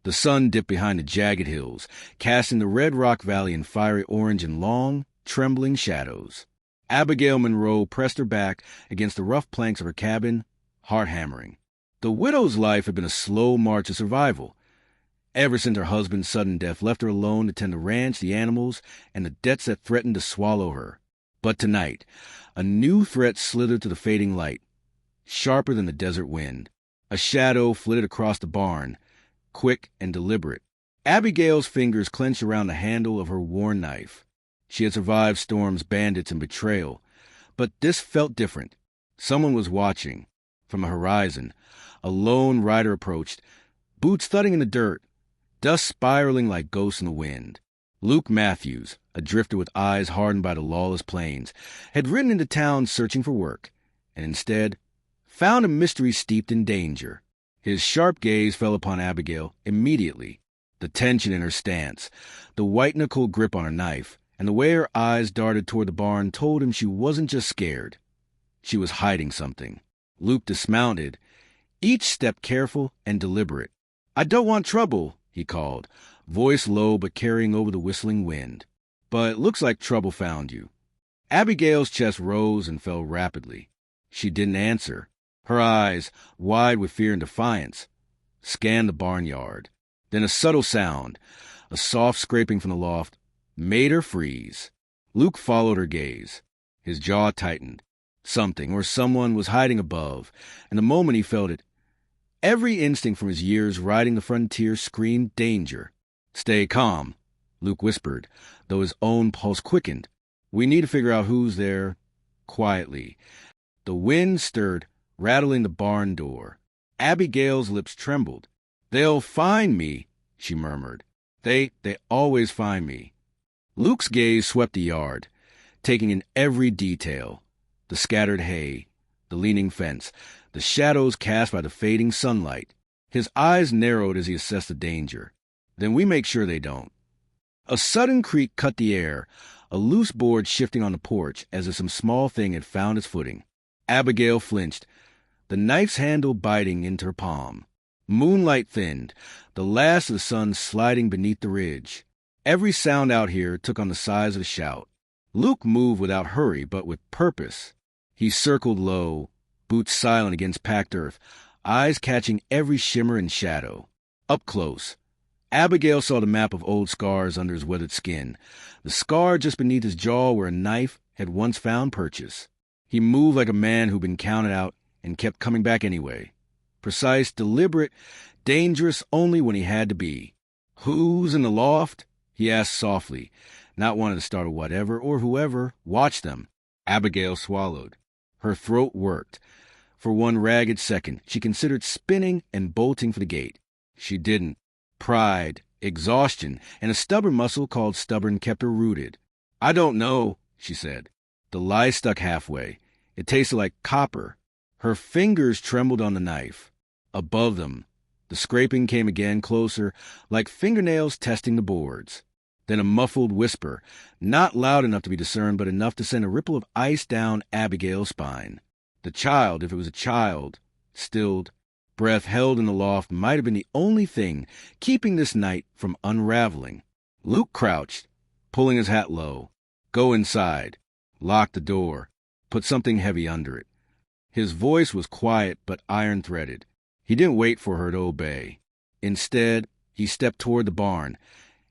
The sun dipped behind the jagged hills, casting the red rock valley in fiery orange in long, trembling shadows. Abigail Monroe pressed her back against the rough planks of her cabin, heart hammering. The widow's life had been a slow march of survival. Ever since her husband's sudden death left her alone to tend the ranch, the animals, and the debts that threatened to swallow her. But tonight, a new threat slithered to the fading light, sharper than the desert wind. A shadow flitted across the barn, quick and deliberate. Abigail's fingers clenched around the handle of her worn knife. She had survived storms, bandits, and betrayal, but this felt different. Someone was watching. From a horizon, a lone rider approached, boots thudding in the dirt, dust spiraling like ghosts in the wind. Luke Matthews, a drifter with eyes hardened by the lawless plains, had ridden into town searching for work, and instead found a mystery steeped in danger. His sharp gaze fell upon Abigail immediately. The tension in her stance, the white-knuckle grip on her knife, and the way her eyes darted toward the barn told him she wasn't just scared. She was hiding something. Luke dismounted, each step careful and deliberate. "I don't want trouble," he called, voice low but carrying over the whistling wind. "But it looks like trouble found you." Abigail's chest rose and fell rapidly. She didn't answer. Her eyes, wide with fear and defiance, scanned the barnyard. Then a subtle sound, a soft scraping from the loft, made her freeze. Luke followed her gaze. His jaw tightened. Something or someone was hiding above, and the moment he felt it, every instinct from his years riding the frontier screamed danger. "Stay calm," Luke whispered, though his own pulse quickened. "We need to figure out who's there." Quietly. The wind stirred, rattling the barn door. Abigail's lips trembled. "They'll find me," she murmured. They always find me." Luke's gaze swept the yard, taking in every detail. The scattered hay, the leaning fence, the shadows cast by the fading sunlight. His eyes narrowed as he assessed the danger. "Then we make sure they don't." A sudden creak cut the air, a loose board shifting on the porch as if some small thing had found its footing. Abigail flinched, the knife's handle biting into her palm. Moonlight thinned, the last of the sun sliding beneath the ridge. Every sound out here took on the size of a shout. Luke moved without hurry, but with purpose. He circled low, boots silent against packed earth, eyes catching every shimmer and shadow. Up close, Abigail saw the map of old scars under his weathered skin, the scar just beneath his jaw where a knife had once found purchase. He moved like a man who'd been counted out and kept coming back anyway. Precise, deliberate, dangerous only when he had to be. "Who's in the loft?" he asked softly, not wanting to startle whatever or whoever watched them. Abigail swallowed. Her throat worked. For one ragged second, she considered spinning and bolting for the gate. She didn't. Pride, exhaustion, and a stubborn muscle called stubborn kept her rooted. "I don't know," she said. The lie stuck halfway. It tasted like copper. Her fingers trembled on the knife. Above them, the scraping came again, closer, like fingernails testing the boards. Then a muffled whisper, not loud enough to be discerned, but enough to send a ripple of ice down Abigail's spine. The child, if it was a child, stilled, breath held in the loft, might have been the only thing keeping this night from unraveling. Luke crouched, pulling his hat low. Go inside. Lock the door. Put something heavy under it. His voice was quiet but iron-threaded. He didn't wait for her to obey. Instead, he stepped toward the barn,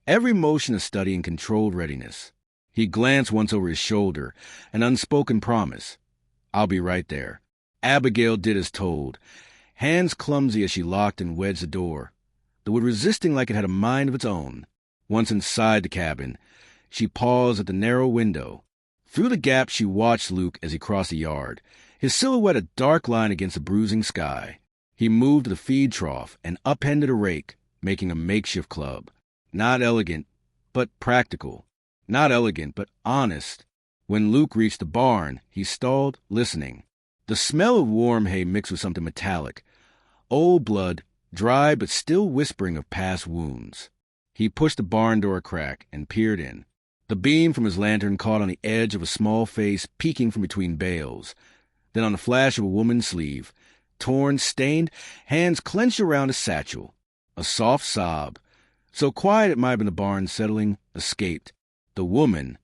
every motion a study in controlled readiness. He glanced once over his shoulder, an unspoken promise. "I'll be right there." Abigail did as told, hands clumsy as she locked and wedged the door, the wood resisting like it had a mind of its own. Once inside the cabin, she paused at the narrow window. Through the gap she watched Luke as he crossed the yard, his silhouette a dark line against the bruising sky. He moved to the feed trough and upended a rake, making a makeshift club. Not elegant, but practical. Not elegant, but honest. When Luke reached the barn, he stalled, listening. The smell of warm hay mixed with something metallic. Old blood, dry but still whispering of past wounds. He pushed the barn door crack and peered in. The beam from his lantern caught on the edge of a small face peeking from between bales, then on the flash of a woman's sleeve, torn, stained, hands clenched around a satchel. A soft sob, so quiet it might have been the barn settling, escaped. The woman,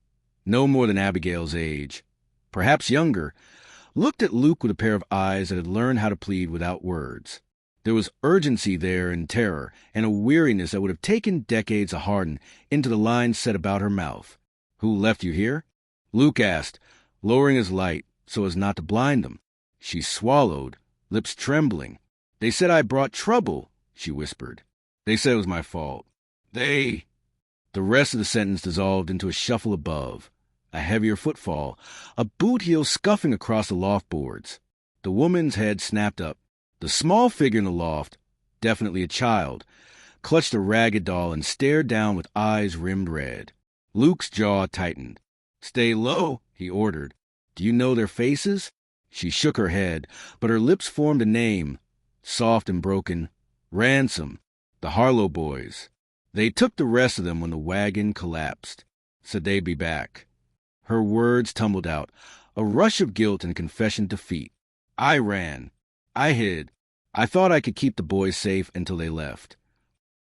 no more than Abigail's age, perhaps younger, looked at Luke with a pair of eyes that had learned how to plead without words. There was urgency there and terror, and a weariness that would have taken decades to harden into the lines set about her mouth. "Who left you here?" Luke asked, lowering his light so as not to blind them. She swallowed, lips trembling. "They said I brought trouble," she whispered. "They said it was my fault. They—" The rest of the sentence dissolved into a shuffle above, a heavier footfall, a boot heel scuffing across the loft boards. The woman's head snapped up. The small figure in the loft, definitely a child, clutched a ragged doll and stared down with eyes rimmed red. Luke's jaw tightened. "Stay low," he ordered. "Do you know their faces?" She shook her head, but her lips formed a name, soft and broken. Ransom. The Harlow boys. They took the rest of them when the wagon collapsed. Said they'd be back. Her words tumbled out, a rush of guilt and confession defeat. "I ran. I hid. I thought I could keep the boys safe until they left."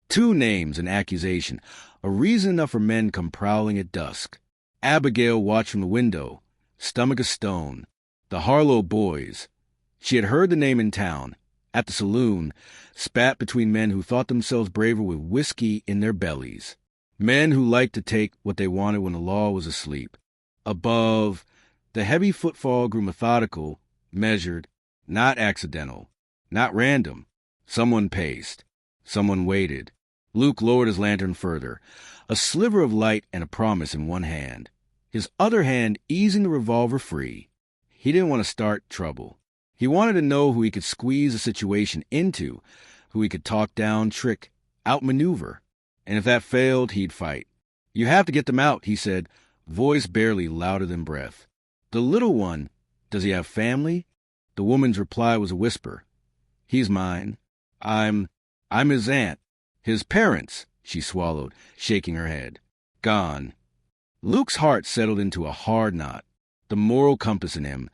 2 names, an accusation, a reason enough for men come prowling at dusk. Abigail watched from the window, stomach of stone. The Harlow boys. She had heard the name in town, at the saloon, spat between men who thought themselves braver with whiskey in their bellies. Men who liked to take what they wanted when the law was asleep. Above, the heavy footfall grew methodical, measured, not accidental, not random. Someone paced. Someone waited. Luke lowered his lantern further, a sliver of light and a promise in one hand, his other hand easing the revolver free. He didn't want to start trouble. He wanted to know who he could squeeze a situation into, who he could talk down, trick, outmaneuver. And if that failed, he'd fight. "You have to get them out," he said, voice barely louder than breath. "The little one, does he have family?" The woman's reply was a whisper. "He's mine. I'm his aunt. His parents," she swallowed, shaking her head. "Gone." Luke's heart settled into a hard knot. The moral compass in him,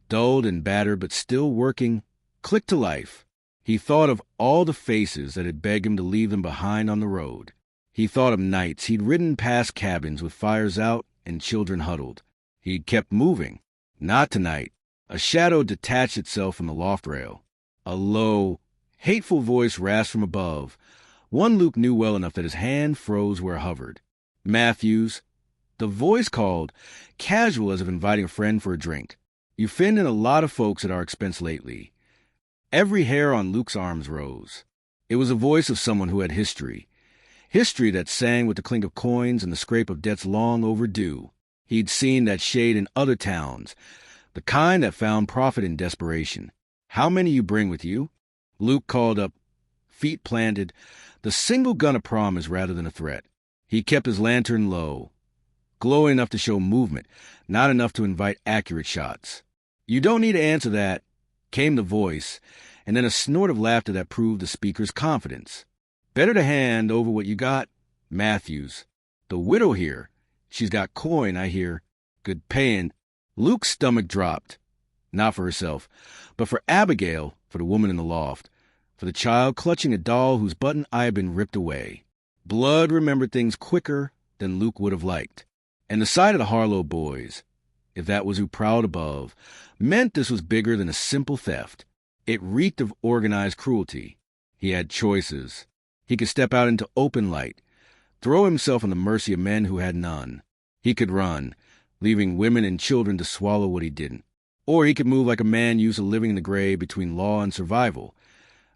dulled and battered but still working, clicked to life. He thought of all the faces that had begged him to leave them behind on the road. He thought of nights he'd ridden past cabins with fires out and children huddled. He'd kept moving. Not tonight. A shadow detached itself from the loft rail. A low, hateful voice rasped from above. One Luke knew well enough that his hand froze where it hovered. "Matthews." The voice called, casual as if inviting a friend for a drink. "You've finned in a lot of folks at our expense lately." Every hair on Luke's arms rose. It was the voice of someone who had history. History that sang with the clink of coins and the scrape of debts long overdue. He'd seen that shade in other towns, the kind that found profit in desperation. "How many you bring with you?" Luke called up, feet planted, the single gun a promise rather than a threat. He kept his lantern low, glowing enough to show movement, not enough to invite accurate shots. "You don't need to answer that," came the voice, and then a snort of laughter that proved the speaker's confidence. "Better to hand over what you got, Matthews. The widow here, she's got coin, I hear. Good paying." Luke's stomach dropped. Not for herself, but for Abigail, for the woman in the loft, for the child clutching a doll whose button eye had been ripped away. Blood remembered things quicker than Luke would have liked. And the sight of the Harlow boys, if that was who prowled above, meant this was bigger than a simple theft. It reeked of organized cruelty. He had choices. He could step out into open light, throw himself on the mercy of men who had none. He could run, leaving women and children to swallow what he didn't. Or he could move like a man used to living in the gray between law and survival.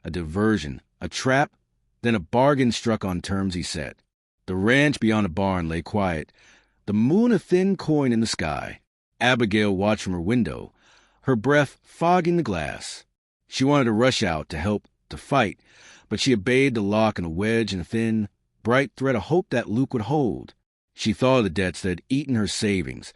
A diversion, a trap, then a bargain struck on terms he set. The ranch beyond the barn lay quiet, the moon a thin coin in the sky. Abigail watched from her window, her breath fogging the glass. She wanted to rush out to help, to fight, but she obeyed the lock and a wedge and a thin, bright thread of hope that Luke would hold. She thought of the debts that had eaten her savings,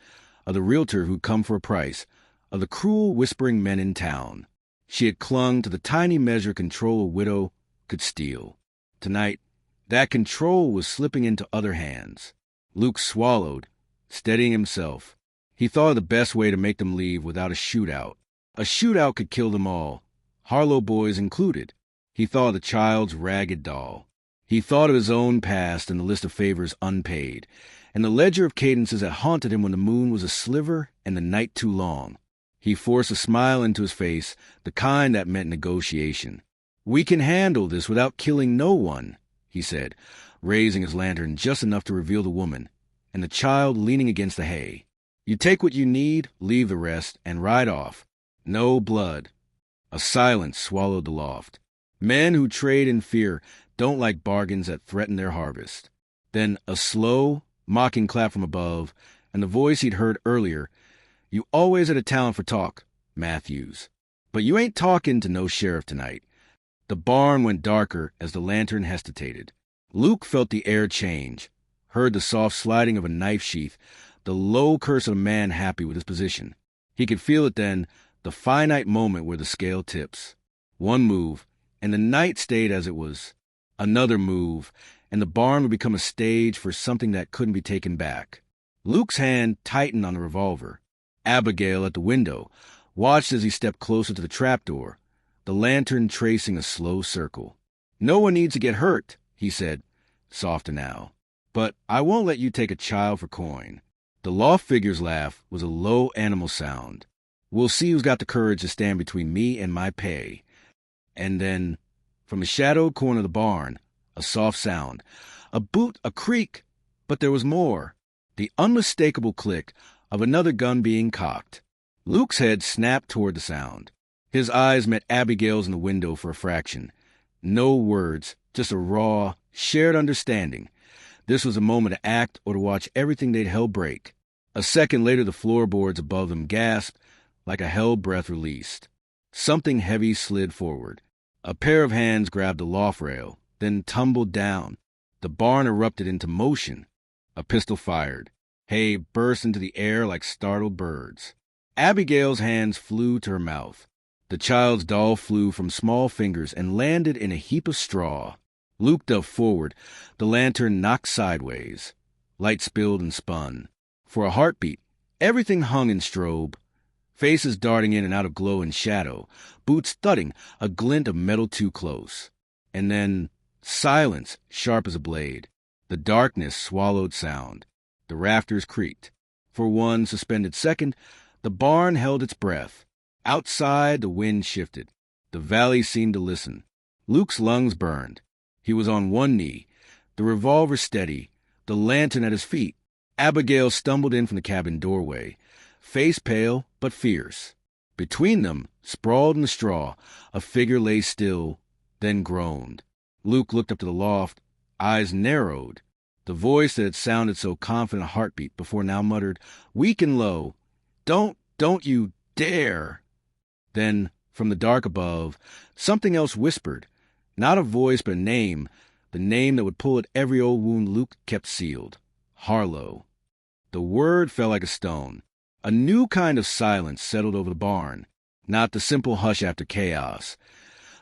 of the realtor who'd come for a price, of the cruel, whispering men in town. She had clung to the tiny measure of control a widow could steal. Tonight, that control was slipping into other hands. Luke swallowed, steadying himself. He thought of the best way to make them leave without a shootout. A shootout could kill them all, Harlow boys included. He thought of the child's ragged doll. He thought of his own past and the list of favors unpaid, and the ledger of cadences that haunted him when the moon was a sliver and the night too long. He forced a smile into his face, the kind that meant negotiation. "We can handle this without killing no one," he said, raising his lantern just enough to reveal the woman, and the child leaning against the hay. "You take what you need, leave the rest, and ride off. No blood." A silence swallowed the loft. Men who trade in fear don't like bargains that threaten their harvest. Then a slow, mocking clap from above, and the voice he'd heard earlier. "You always had a talent for talk, Matthews. But you ain't talking to no sheriff tonight." The barn went darker as the lantern hesitated. Luke felt the air change, heard the soft sliding of a knife sheath, the low curse of a man happy with his position. He could feel it then, the finite moment where the scale tips. One move, and the night stayed as it was. Another move, and the barn would become a stage for something that couldn't be taken back. Luke's hand tightened on the revolver. Abigail, at the window, watched as he stepped closer to the trapdoor, the lantern tracing a slow circle. "No one needs to get hurt," he said, softer now. "But I won't let you take a child for coin." The loft figure's laugh was a low animal sound. "We'll see who's got the courage to stand between me and my pay." And then, from the shadowed corner of the barn, a soft sound. A boot, a creak, but there was more. The unmistakable click of another gun being cocked. Luke's head snapped toward the sound. His eyes met Abigail's in the window for a fraction. No words, just a raw, shared understanding. This was a moment to act or to watch everything they'd held break. A second later, the floorboards above them gasped like a held breath released. Something heavy slid forward. A pair of hands grabbed the loft rail, then tumbled down. The barn erupted into motion. A pistol fired. Hay burst into the air like startled birds. Abigail's hands flew to her mouth. The child's doll flew from small fingers and landed in a heap of straw. Luke dove forward. The lantern knocked sideways. Light spilled and spun. For a heartbeat, everything hung in strobe. Faces darting in and out of glow and shadow. Boots thudding, a glint of metal too close. And then silence, sharp as a blade. The darkness swallowed sound. The rafters creaked. For one suspended second, the barn held its breath. Outside, the wind shifted. The valley seemed to listen. Luke's lungs burned. He was on one knee, the revolver steady, the lantern at his feet. Abigail stumbled in from the cabin doorway, face pale but fierce. Between them, sprawled in the straw, a figure lay still, then groaned. Luke looked up to the loft, eyes narrowed. The voice that had sounded so confident a heartbeat before now muttered, weak and low, Don't you dare!" Then, from the dark above, something else whispered, not a voice but a name, the name that would pull at every old wound Luke kept sealed. Harlow. The word fell like a stone. A new kind of silence settled over the barn, not the simple hush after chaos,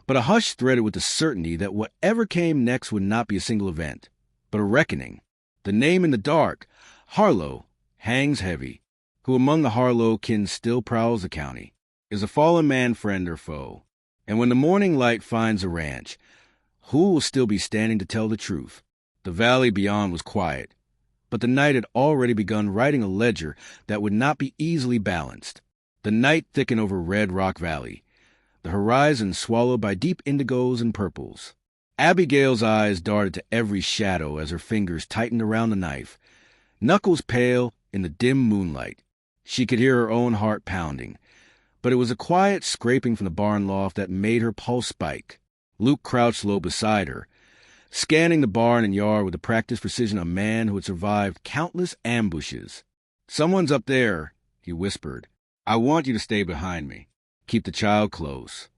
but a hush threaded with the certainty that whatever came next would not be a single event, but a reckoning. The name in the dark, Harlow, hangs heavy. Who among the Harlow kin still prowls the county? Is a fallen man friend or foe? And when the morning light finds the ranch, who will still be standing to tell the truth? The valley beyond was quiet, but the night had already begun writing a ledger that would not be easily balanced. The night thickened over Red Rock Valley, the horizon swallowed by deep indigos and purples. Abigail's eyes darted to every shadow as her fingers tightened around the knife. Knuckles pale in the dim moonlight. She could hear her own heart pounding, but it was a quiet scraping from the barn loft that made her pulse spike. Luke crouched low beside her, scanning the barn and yard with the practiced precision of a man who had survived countless ambushes. "Someone's up there," he whispered. "I want you to stay behind me. Keep the child close."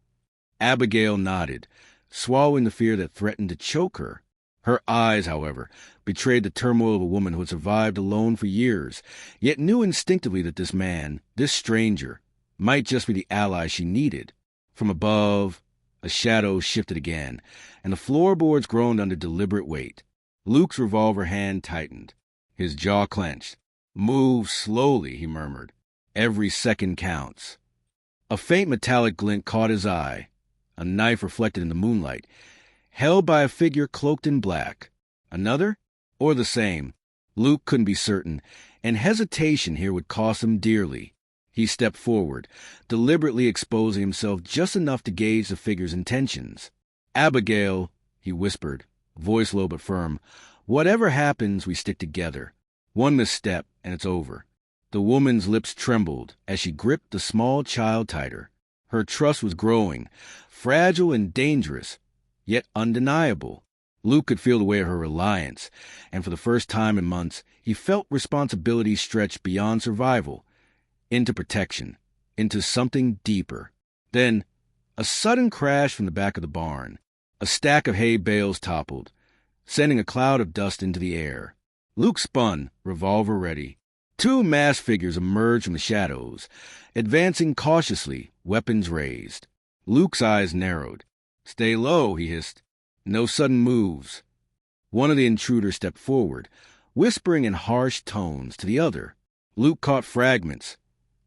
Abigail nodded, swallowing the fear that threatened to choke her. Her eyes, however, betrayed the turmoil of a woman who had survived alone for years, yet knew instinctively that this man, this stranger, might just be the ally she needed. From above, a shadow shifted again, and the floorboards groaned under deliberate weight. Luke's revolver hand tightened. His jaw clenched. "Move slowly," he murmured. "Every second counts." A faint metallic glint caught his eye. a knife reflected in the moonlight, held by a figure cloaked in black. Another? Or the same? Luke couldn't be certain, and hesitation here would cost him dearly. He stepped forward, deliberately exposing himself just enough to gauge the figure's intentions. "Abigail," he whispered, voice low but firm, "whatever happens, we stick together. One misstep, and it's over." The woman's lips trembled as she gripped the small child tighter. Her trust was growing, fragile and dangerous, yet undeniable. Luke could feel the weight of her reliance, and for the first time in months, he felt responsibility stretch beyond survival, into protection, into something deeper. Then, a sudden crash from the back of the barn. A stack of hay bales toppled, sending a cloud of dust into the air. Luke spun, revolver ready. Two masked figures emerged from the shadows, advancing cautiously, weapons raised. Luke's eyes narrowed. "Stay low," he hissed. "No sudden moves." One of the intruders stepped forward, whispering in harsh tones to the other. Luke caught fragments.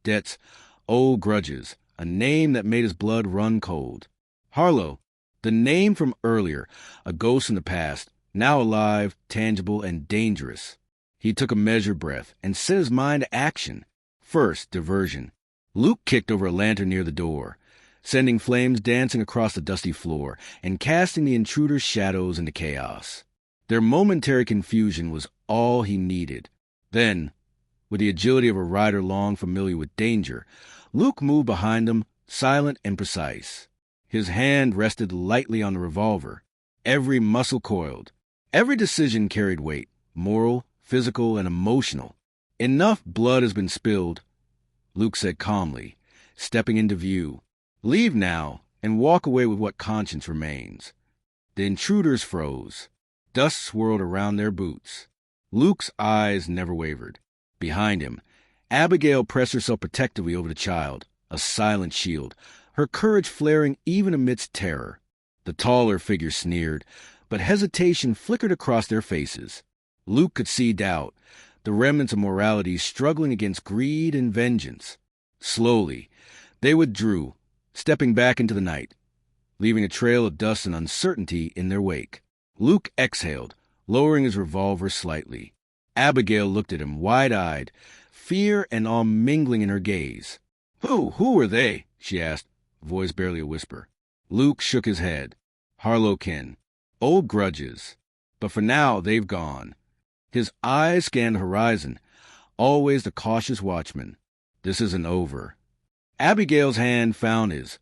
Debts, old grudges, a name that made his blood run cold. Harlow, the name from earlier, a ghost in the past, now alive, tangible, and dangerous. He took a measured breath and set his mind to action. First, diversion. Luke kicked over a lantern near the door, sending flames dancing across the dusty floor and casting the intruders' shadows into chaos. Their momentary confusion was all he needed. Then, with the agility of a rider long familiar with danger, Luke moved behind them, silent and precise. His hand rested lightly on the revolver, every muscle coiled. Every decision carried weight, moral, physical, and emotional. "Enough blood has been spilled," Luke said calmly, stepping into view. "Leave now, and walk away with what conscience remains." The intruders froze. Dust swirled around their boots. Luke's eyes never wavered. Behind him, Abigail pressed herself protectively over the child, a silent shield, her courage flaring even amidst terror. The taller figure sneered, but hesitation flickered across their faces. Luke could see doubt, the remnants of morality struggling against greed and vengeance. Slowly, they withdrew, stepping back into the night, leaving a trail of dust and uncertainty in their wake. Luke exhaled, lowering his revolver slightly. Abigail looked at him, wide-eyed, fear and awe mingling in her gaze. Who are they?" she asked, voice barely a whisper. Luke shook his head. "Harlow kin. Old grudges. But for now, they've gone." His eyes scanned the horizon, always the cautious watchman. "This isn't over." Abigail's hand found his,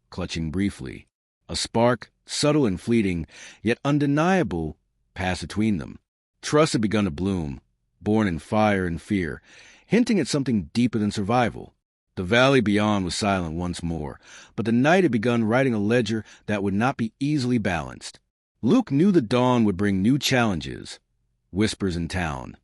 clutching briefly. A spark, subtle and fleeting, yet undeniable, passed between them. Trust had begun to bloom, born in fire and fear, hinting at something deeper than survival. The valley beyond was silent once more, but the night had begun writing a ledger that would not be easily balanced. Luke knew the dawn would bring new challenges. Whispers in town,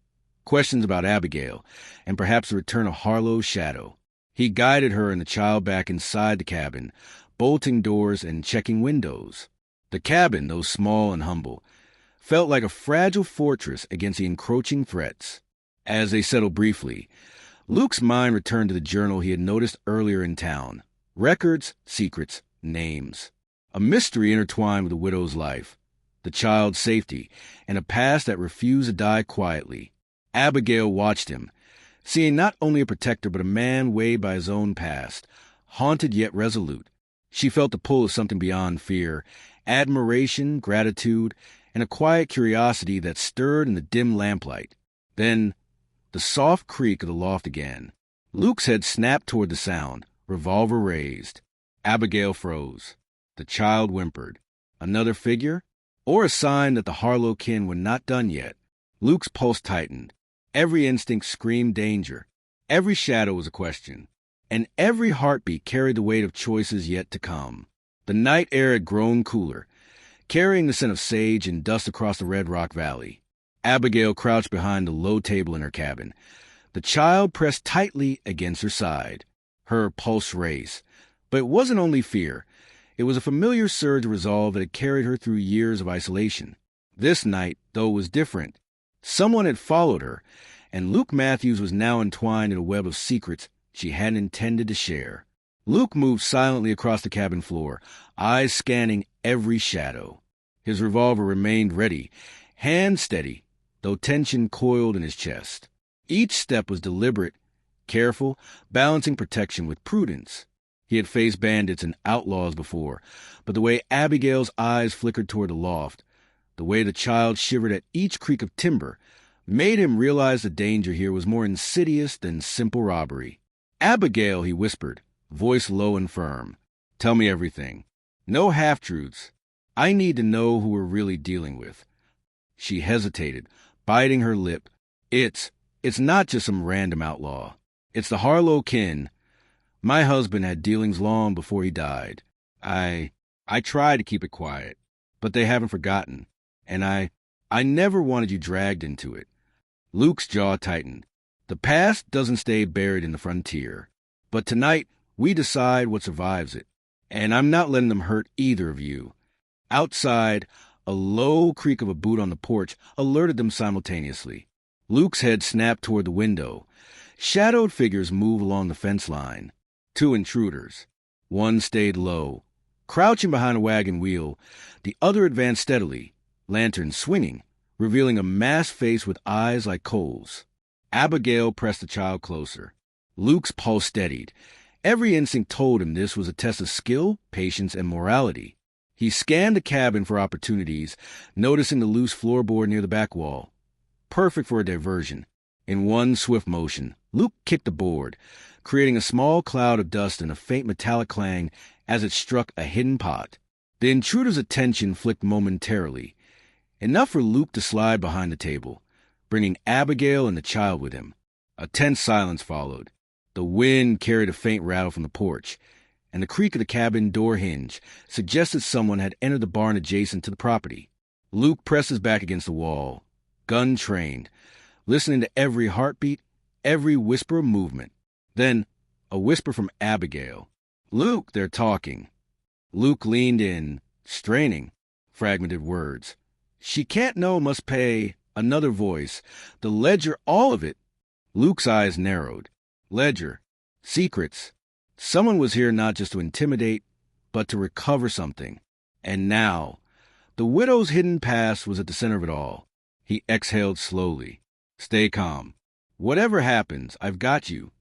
questions about Abigail, and perhaps the return of Harlow's shadow. He guided her and the child back inside the cabin, bolting doors and checking windows. The cabin, though small and humble, felt like a fragile fortress against the encroaching threats. As they settled briefly, Luke's mind returned to the journal he had noticed earlier in town. Records, secrets, names. A mystery intertwined with the widow's life, the child's safety, and a past that refused to die quietly. Abigail watched him, seeing not only a protector but a man weighed by his own past, haunted yet resolute. She felt the pull of something beyond fear, admiration, gratitude, and a quiet curiosity that stirred in the dim lamplight. Then, the soft creak of the loft again. Luke's head snapped toward the sound, revolver raised. Abigail froze. The child whimpered. Another figure? Or a sign that the Harlow kin were not done yet. Luke's pulse tightened. Every instinct screamed danger. Every shadow was a question. And every heartbeat carried the weight of choices yet to come. The night air had grown cooler, carrying the scent of sage and dust across the Red Rock Valley. Abigail crouched behind the low table in her cabin. The child pressed tightly against her side. Her pulse raced. But it wasn't only fear. It was a familiar surge of resolve that had carried her through years of isolation. This night, though, was different. Someone had followed her, and Luke Matthews was now entwined in a web of secrets she hadn't intended to share. Luke moved silently across the cabin floor, eyes scanning every shadow. His revolver remained ready, hand steady, though tension coiled in his chest. Each step was deliberate, careful, balancing protection with prudence. He had faced bandits and outlaws before, but the way Abigail's eyes flickered toward the loft, the way the child shivered at each creak of timber, made him realize the danger here was more insidious than simple robbery. "Abigail," he whispered, voice low and firm. "Tell me everything. No half-truths. I need to know who we're really dealing with." She hesitated, biting her lip. It's not just some random outlaw. It's the Harlow kin. My husband had dealings long before he died. I tried to keep it quiet, but they haven't forgotten. And I never wanted you dragged into it." Luke's jaw tightened. The past doesn't stay buried in the frontier. But tonight, we decide what survives it. And I'm not letting them hurt either of you. Outside, a low creak of a boot on the porch alerted them simultaneously. Luke's head snapped toward the window. Shadowed figures moved along the fence line. 2 intruders. One stayed low, crouching behind a wagon wheel. The other advanced steadily, lantern swinging, revealing a masked face with eyes like coals. Abigail pressed the child closer. Luke's pulse steadied. Every instinct told him this was a test of skill, patience, and morality. He scanned the cabin for opportunities, noticing the loose floorboard near the back wall. Perfect for a diversion. In one swift motion, Luke kicked the board, creating a small cloud of dust and a faint metallic clang as it struck a hidden pot. The intruder's attention flicked momentarily, enough for Luke to slide behind the table, bringing Abigail and the child with him. A tense silence followed. The wind carried a faint rattle from the porch, and the creak of the cabin door hinge suggested someone had entered the barn adjacent to the property. Luke pressed his back against the wall, gun trained, listening to every heartbeat, every whisper of movement. Then, a whisper from Abigail. "Luke, they're talking." Luke leaned in, straining, fragmented words. "She can't know, must pay." Another voice. "The ledger, all of it." Luke's eyes narrowed. Ledger. Secrets. Someone was here not just to intimidate, but to recover something. And now, the widow's hidden past was at the center of it all. He exhaled slowly. "Stay calm. Whatever happens, I've got you."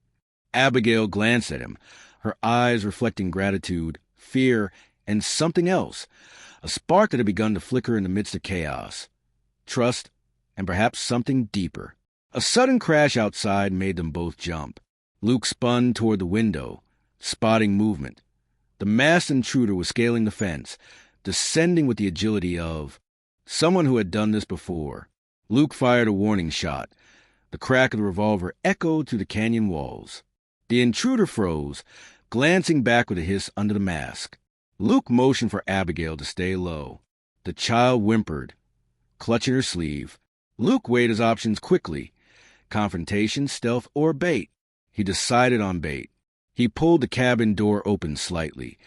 Abigail glanced at him, her eyes reflecting gratitude, fear, and something else, a spark that had begun to flicker in the midst of chaos. Trust, and perhaps something deeper. A sudden crash outside made them both jump. Luke spun toward the window, spotting movement. The masked intruder was scaling the fence, descending with the agility of someone who had done this before. Luke fired a warning shot. The crack of the revolver echoed through the canyon walls. The intruder froze, glancing back with a hiss under the mask. Luke motioned for Abigail to stay low. The child whimpered, clutching her sleeve. Luke weighed his options quickly. Confrontation, stealth, or bait. He decided on bait. He pulled the cabin door open slightly,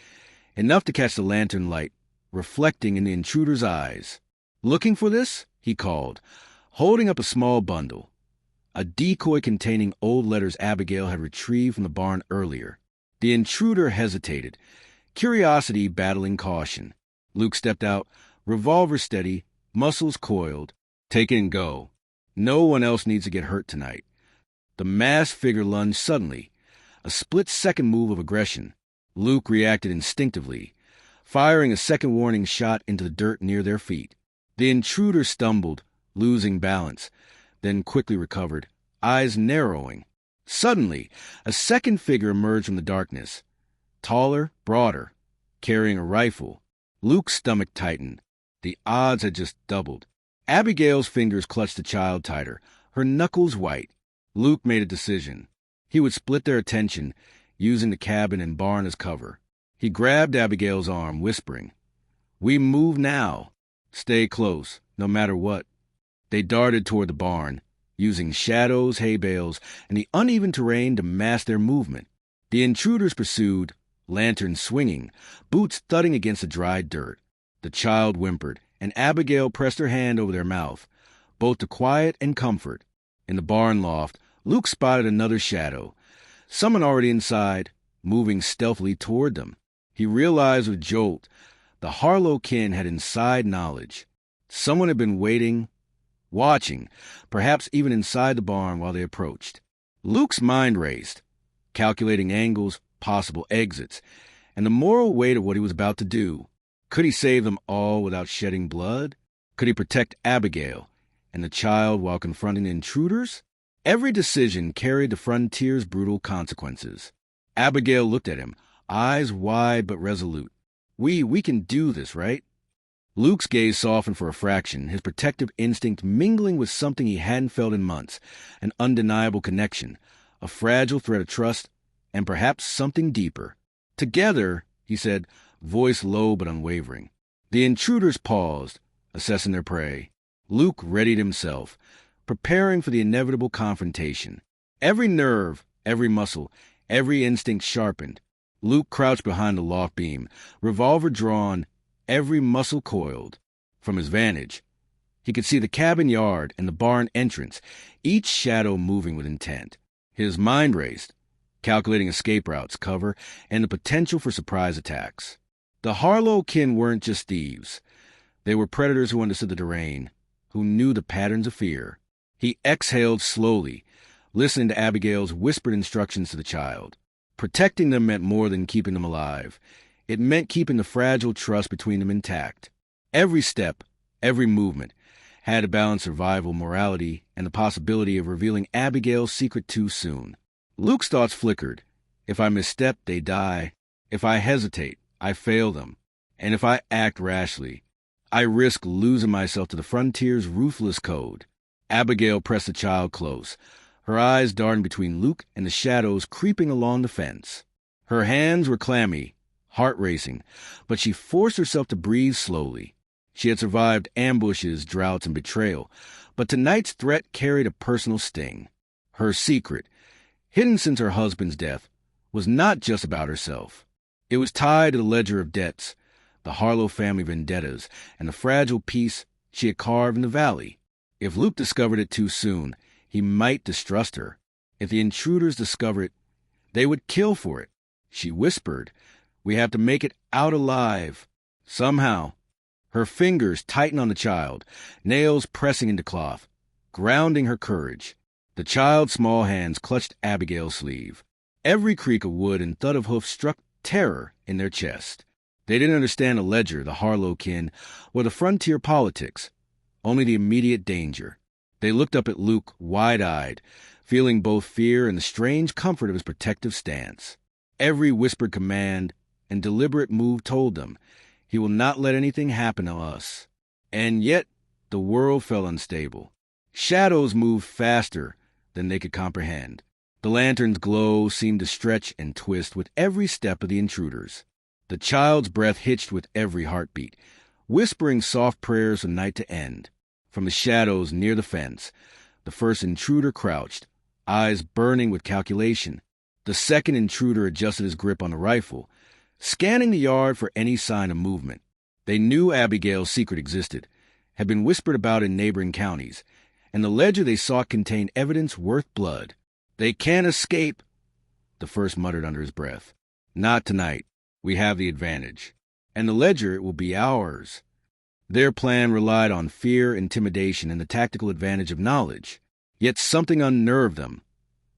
enough to catch the lantern light, reflecting in the intruder's eyes. "Looking for this?" he called, holding up a small bundle. A decoy containing old letters Abigail had retrieved from the barn earlier. The intruder hesitated, curiosity battling caution. Luke stepped out, revolver steady, muscles coiled. "Take it and go. No one else needs to get hurt tonight." The masked figure lunged suddenly, a split-second move of aggression. Luke reacted instinctively, firing a second warning shot into the dirt near their feet. The intruder stumbled, losing balance, then quickly recovered, eyes narrowing. Suddenly, a second figure emerged from the darkness, taller, broader, carrying a rifle. Luke's stomach tightened. The odds had just doubled. Abigail's fingers clutched the child tighter, her knuckles white. Luke made a decision. He would split their attention, using the cabin and barn as cover. He grabbed Abigail's arm, whispering, "We move now. Stay close, no matter what." They darted toward the barn, using shadows, hay bales, and the uneven terrain to mask their movement. The intruders pursued, lanterns swinging, boots thudding against the dry dirt. The child whimpered, and Abigail pressed her hand over their mouth, both to quiet and comfort. In the barn loft, Luke spotted another shadow. Someone already inside, moving stealthily toward them. He realized with jolt the Harlow kin had inside knowledge. Someone had been waiting, watching, perhaps even inside the barn while they approached. Luke's mind raced, calculating angles, possible exits, and the moral weight of what he was about to do. Could he save them all without shedding blood? Could he protect Abigail and the child while confronting the intruders? Every decision carried the frontier's brutal consequences. Abigail looked at him, eyes wide but resolute. We can do this, right? Luke's gaze softened for a fraction, his protective instinct mingling with something he hadn't felt in months, an undeniable connection, a fragile thread of trust, and perhaps something deeper. Together, he said, voice low but unwavering. The intruders paused, assessing their prey. Luke readied himself, preparing for the inevitable confrontation. Every nerve, every muscle, every instinct sharpened. Luke crouched behind the loft beam, revolver drawn, every muscle coiled. From his vantage, he could see the cabin yard and the barn entrance, each shadow moving with intent. His mind raced, calculating escape routes, cover, and the potential for surprise attacks. The Harlow kin weren't just thieves. They were predators who understood the terrain, who knew the patterns of fear. He exhaled slowly, listening to Abigail's whispered instructions to the child. Protecting them meant more than keeping them alive. It meant keeping the fragile trust between them intact. Every step, every movement, had to balance survival, morality, and the possibility of revealing Abigail's secret too soon. Luke's thoughts flickered. If I misstep, they die. If I hesitate, I fail them. And if I act rashly, I risk losing myself to the frontier's ruthless code. Abigail pressed the child close, her eyes darting between Luke and the shadows creeping along the fence. Her hands were clammy, heart racing, but she forced herself to breathe slowly. She had survived ambushes, droughts, and betrayal, but tonight's threat carried a personal sting. Her secret, hidden since her husband's death, was not just about herself. It was tied to the ledger of debts, the Harlow family vendettas, and the fragile peace she had carved in the valley. If Luke discovered it too soon, he might distrust her. If the intruders discovered it, they would kill for it. She whispered, "We have to make it out alive." Somehow. Her fingers tightened on the child, nails pressing into cloth, grounding her courage. The child's small hands clutched Abigail's sleeve. Every creak of wood and thud of hoof struck terror in their chest. They didn't understand the ledger, the Harlow kin, or the frontier politics, only the immediate danger. They looked up at Luke, wide-eyed, feeling both fear and the strange comfort of his protective stance. Every whispered command and deliberate move told them, he will not let anything happen to us. And yet, the world felt unstable. Shadows moved faster than they could comprehend. The lantern's glow seemed to stretch and twist with every step of the intruders. The child's breath hitched with every heartbeat, whispering soft prayers from night to end. From the shadows near the fence, the first intruder crouched, eyes burning with calculation. The second intruder adjusted his grip on the rifle, scanning the yard for any sign of movement. They knew Abigail's secret existed, had been whispered about in neighboring counties, and the ledger they sought contained evidence worth blood. "They can't escape," the first muttered under his breath. "Not tonight. We have the advantage. And the ledger will be ours." Their plan relied on fear, intimidation, and the tactical advantage of knowledge. Yet something unnerved them.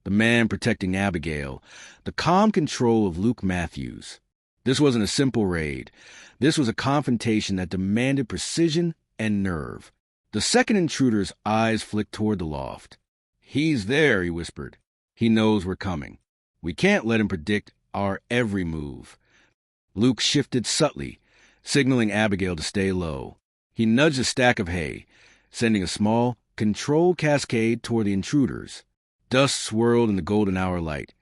The man protecting Abigail, the calm control of Luke Matthews. This wasn't a simple raid. This was a confrontation that demanded precision and nerve. The second intruder's eyes flicked toward the loft. "He's there," he whispered. "He knows we're coming. We can't let him predict our every move." Luke shifted subtly, signaling Abigail to stay low. He nudged a stack of hay, sending a small, controlled cascade toward the intruders. Dust swirled in the golden hour light,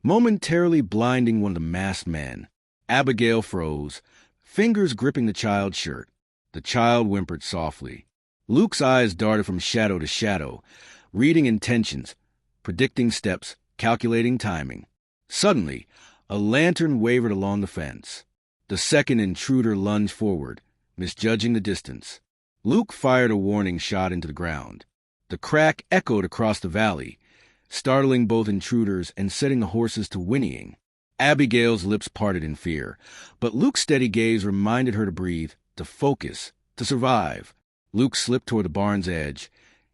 momentarily blinding one of the masked men. Abigail froze, fingers gripping the child's shirt. The child whimpered softly. Luke's eyes darted from shadow to shadow, reading intentions, predicting steps, calculating timing. Suddenly, a lantern wavered along the fence. The second intruder lunged forward, misjudging the distance. Luke fired a warning shot into the ground. The crack echoed across the valley, startling both intruders and setting the horses to whinnying. Abigail's lips parted in fear, but Luke's steady gaze reminded her to breathe, to focus, to survive. Luke slipped toward the barn's edge,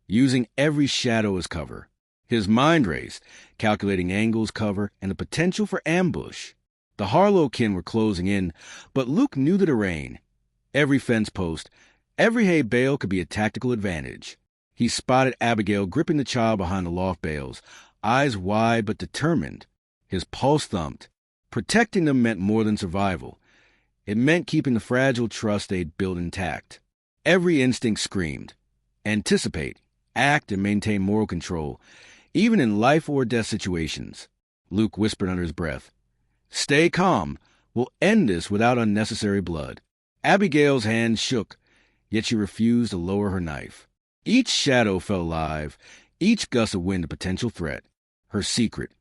using every shadow as cover. His mind raced, calculating angles, cover, and the potential for ambush. The Harlow kin were closing in, but Luke knew the terrain. Every fence post, every hay bale could be a tactical advantage. He spotted Abigail gripping the child behind the loft bales, eyes wide but determined. His pulse thumped. Protecting them meant more than survival. It meant keeping the fragile trust they'd built intact. Every instinct screamed. Anticipate, act, and maintain moral control, even in life-or-death situations. Luke whispered under his breath, "Stay calm. We'll end this without unnecessary blood." Abigail's hand shook, yet she refused to lower her knife. Each shadow felt alive, each gust of wind a potential threat. Her secret,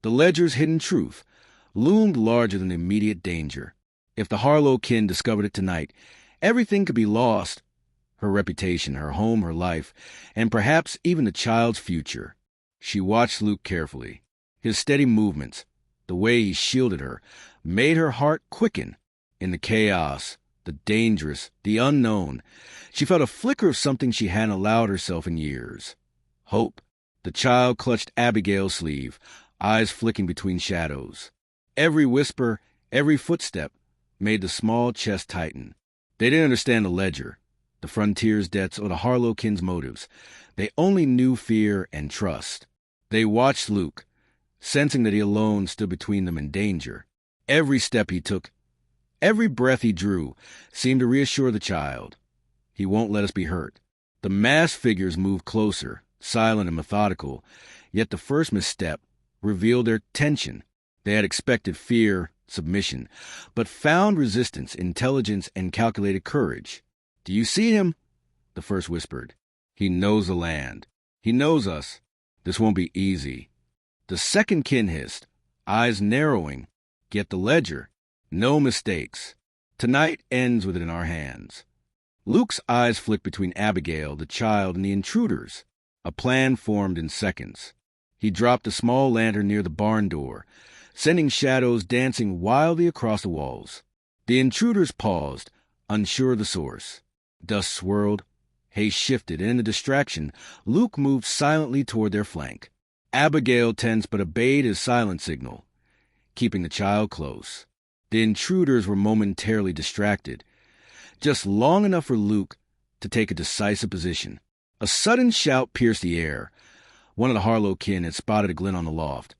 the ledger's hidden truth, loomed larger than the immediate danger. If the Harlow kin discovered it tonight, everything could be lost. Her reputation, her home, her life, and perhaps even the child's future. She watched Luke carefully. His steady movements, the way he shielded her, made her heart quicken. In the chaos, the dangerous, the unknown, she felt a flicker of something she hadn't allowed herself in years. Hope. The child clutched Abigail's sleeve, eyes flicking between shadows. Every whisper, every footstep, made the small chest tighten. They didn't understand the ledger, the frontier's debts, or the Harlow kin's motives. They only knew fear and trust. They watched Luke, sensing that he alone stood between them and danger. Every step he took, every breath he drew, seemed to reassure the child. He won't let us be hurt. The masked figures moved closer, silent and methodical, yet the first misstep revealed their tension. They had expected fear, submission, but found resistance, intelligence, and calculated courage. "Do you see him?" the first whispered. "He knows the land. He knows us. This won't be easy." The second kin hissed, eyes narrowing, "Get the ledger. No mistakes. Tonight ends with it in our hands." Luke's eyes flicked between Abigail, the child, and the intruders. A plan formed in seconds. He dropped a small lantern near the barn door, sending shadows dancing wildly across the walls. The intruders paused, unsure of the source. Dust swirled, hay shifted, and in the distraction, Luke moved silently toward their flank. Abigail tensed but obeyed his silent signal, keeping the child close. The intruders were momentarily distracted, just long enough for Luke to take a decisive position. A sudden shout pierced the air. One of the Harlow kin had spotted a glint on the loft.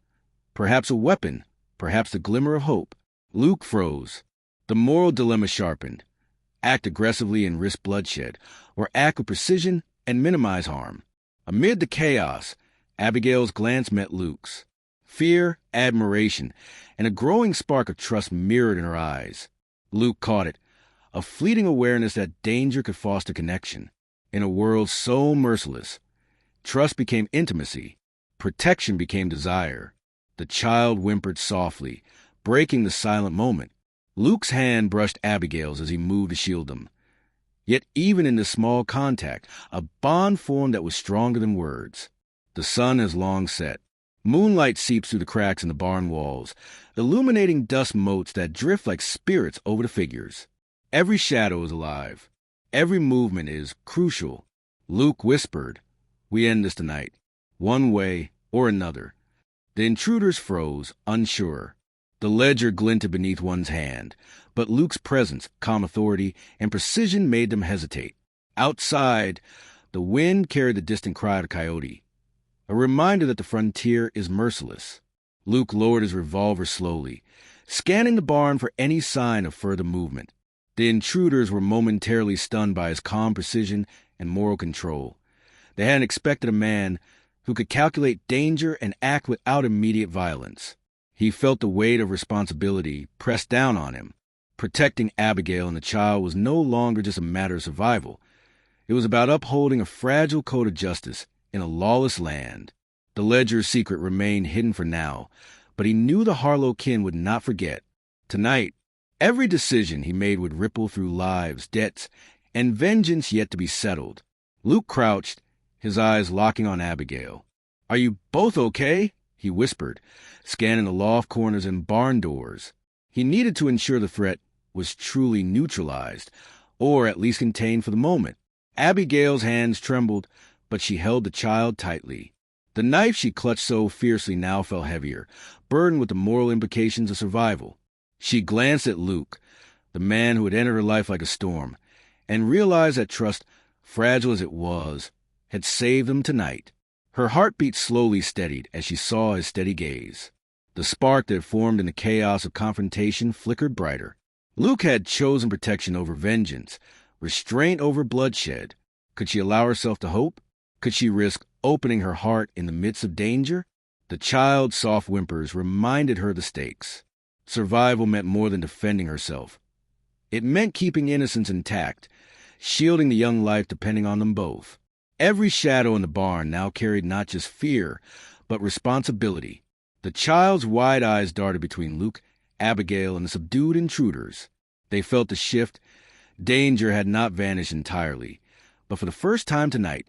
Perhaps a weapon, perhaps the glimmer of hope. Luke froze. The moral dilemma sharpened. Act aggressively and risk bloodshed, or act with precision and minimize harm. Amid the chaos, Abigail's glance met Luke's. Fear, admiration, and a growing spark of trust mirrored in her eyes. Luke caught it, a fleeting awareness that danger could foster connection. In a world so merciless, trust became intimacy, protection became desire. The child whimpered softly, breaking the silent moment. Luke's hand brushed Abigail's as he moved to shield them. Yet even in this small contact, a bond formed that was stronger than words. The sun has long set. Moonlight seeps through the cracks in the barn walls, illuminating dust motes that drift like spirits over the figures. Every shadow is alive. Every movement is crucial. Luke whispered, "We end this tonight, one way or another." The intruders froze, unsure. The ledger glinted beneath one's hand, but Luke's presence, calm authority, and precision made them hesitate. Outside, the wind carried the distant cry of a coyote, a reminder that the frontier is merciless. Luke lowered his revolver slowly, scanning the barn for any sign of further movement. The intruders were momentarily stunned by his calm precision and moral control. They hadn't expected a man who could calculate danger and act without immediate violence. He felt the weight of responsibility pressed down on him. Protecting Abigail and the child was no longer just a matter of survival. It was about upholding a fragile code of justice in a lawless land. The ledger's secret remained hidden for now, but he knew the Harlow kin would not forget. Tonight, every decision he made would ripple through lives, debts, and vengeance yet to be settled. Luke crouched, his eyes locking on Abigail. "Are you both okay?" he whispered, scanning the loft corners and barn doors. He needed to ensure the threat was truly neutralized, or at least contained for the moment. Abigail's hands trembled, but she held the child tightly. The knife she clutched so fiercely now felt heavier, burdened with the moral implications of survival. She glanced at Luke, the man who had entered her life like a storm, and realized that trust, fragile as it was, had saved them tonight. Her heartbeat slowly steadied as she saw his steady gaze. The spark that had formed in the chaos of confrontation flickered brighter. Luke had chosen protection over vengeance, restraint over bloodshed. Could she allow herself to hope? Could she risk opening her heart in the midst of danger? The child's soft whimpers reminded her the stakes. Survival meant more than defending herself. It meant keeping innocence intact, shielding the young life depending on them both. Every shadow in the barn now carried not just fear, but responsibility. The child's wide eyes darted between Luke, Abigail, and the subdued intruders. They felt the shift. Danger had not vanished entirely, but for the first time tonight,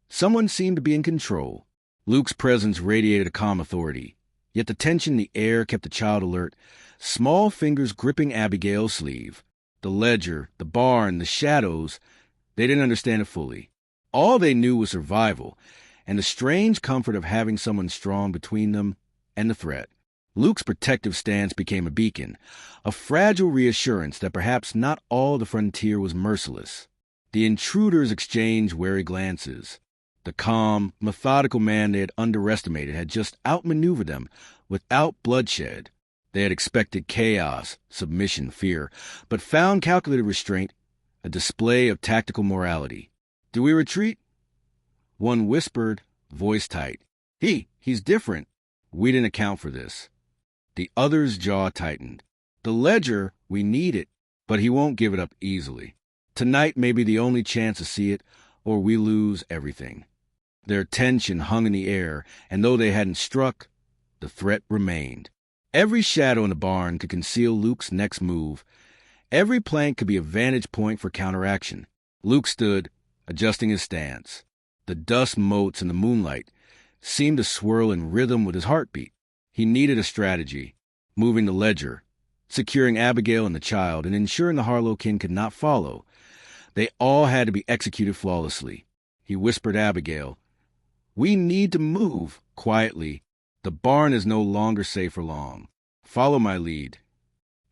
someone seemed to be in control. Luke's presence radiated a calm authority, yet the tension in the air kept the child alert, small fingers gripping Abigail's sleeve. The ledger, the barn, the shadows, they didn't understand it fully. All they knew was survival, and the strange comfort of having someone strong between them and the threat. Luke's protective stance became a beacon, a fragile reassurance that perhaps not all the frontier was merciless. The intruders exchanged wary glances. The calm, methodical man they had underestimated had just outmaneuvered them without bloodshed. They had expected chaos, submission, fear, but found calculated restraint, a display of tactical morality. "Do we retreat?" One whispered, voice tight. He's different. We didn't account for this." The other's jaw tightened. "The ledger, we need it, but he won't give it up easily. Tonight may be the only chance to see it, or we lose everything." Their tension hung in the air, and though they hadn't struck, the threat remained. Every shadow in the barn could conceal Luke's next move. Every plank could be a vantage point for counteraction. Luke stood, adjusting his stance. The dust motes in the moonlight seemed to swirl in rhythm with his heartbeat. He needed a strategy, moving the ledger, securing Abigail and the child, and ensuring the Harlow-kin could not follow. They all had to be executed flawlessly. He whispered Abigail, "We need to move," quietly. "The barn is no longer safe for long. Follow my lead."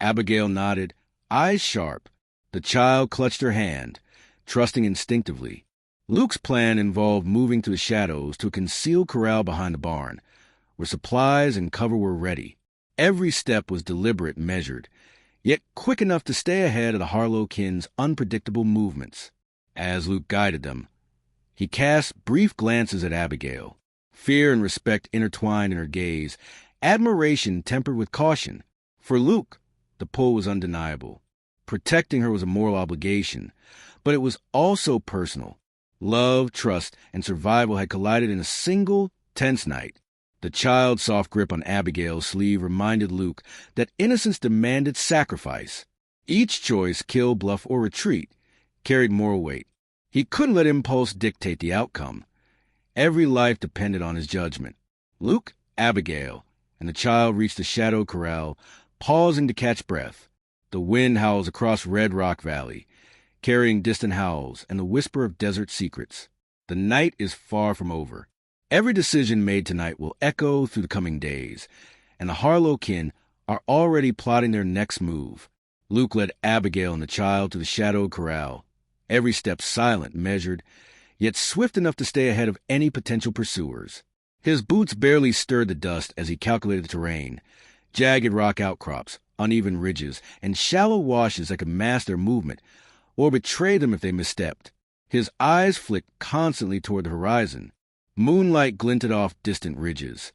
Abigail nodded, eyes sharp. The child clutched her hand, trusting instinctively. Luke's plan involved moving to the shadows to a concealed corral behind the barn, where supplies and cover were ready. Every step was deliberate, measured, yet quick enough to stay ahead of the Harlow-kin's unpredictable movements. As Luke guided them, he cast brief glances at Abigail. Fear and respect intertwined in her gaze, admiration tempered with caution. For Luke, the pull was undeniable. Protecting her was a moral obligation, but it was also personal. Love, trust, and survival had collided in a single, tense night. The child's soft grip on Abigail's sleeve reminded Luke that innocence demanded sacrifice. Each choice, kill, bluff, or retreat, carried moral weight. He couldn't let impulse dictate the outcome. Every life depended on his judgment. Luke, Abigail, and the child reached the shadowed corral, pausing to catch breath. The wind howls across Red Rock Valley, carrying distant howls and the whisper of desert secrets. The night is far from over. Every decision made tonight will echo through the coming days, and the Harlow-kin are already plotting their next move. Luke led Abigail and the child to the shadowed corral, every step silent, measured, yet swift enough to stay ahead of any potential pursuers. His boots barely stirred the dust as he calculated the terrain, jagged rock outcrops, uneven ridges, and shallow washes that could mask their movement or betray them if they misstepped. His eyes flicked constantly toward the horizon. Moonlight glinted off distant ridges.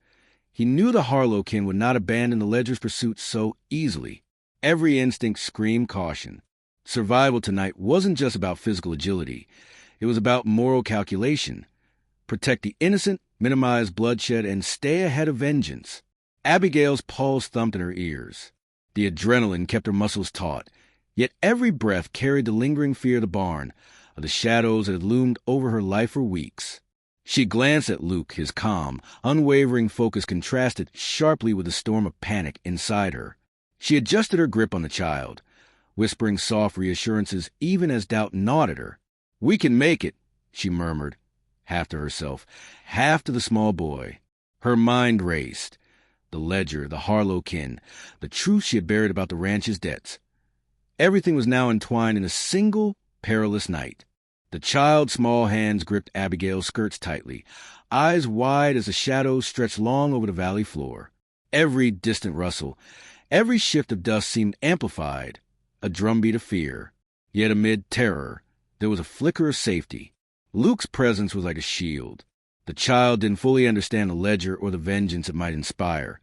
He knew the Harlow-kin would not abandon the ledger's pursuit so easily. Every instinct screamed caution. Survival tonight wasn't just about physical agility. It was about moral calculation. Protect the innocent, minimize bloodshed, and stay ahead of vengeance. Abigail's pulse thumped in her ears. The adrenaline kept her muscles taut, yet every breath carried the lingering fear of the barn, of the shadows that had loomed over her life for weeks. She glanced at Luke, his calm, unwavering focus contrasted sharply with the storm of panic inside her. She adjusted her grip on the child, whispering soft reassurances even as doubt gnawed at her. "We can make it," she murmured, half to herself, half to the small boy. Her mind raced. The ledger, the Harlow kin, the truth she had buried about the ranch's debts. Everything was now entwined in a single perilous night. The child's small hands gripped Abigail's skirts tightly, eyes wide as the shadows stretched long over the valley floor. Every distant rustle, every shift of dust seemed amplified, a drumbeat of fear. Yet amid terror, there was a flicker of safety. Luke's presence was like a shield. The child didn't fully understand the ledger or the vengeance it might inspire,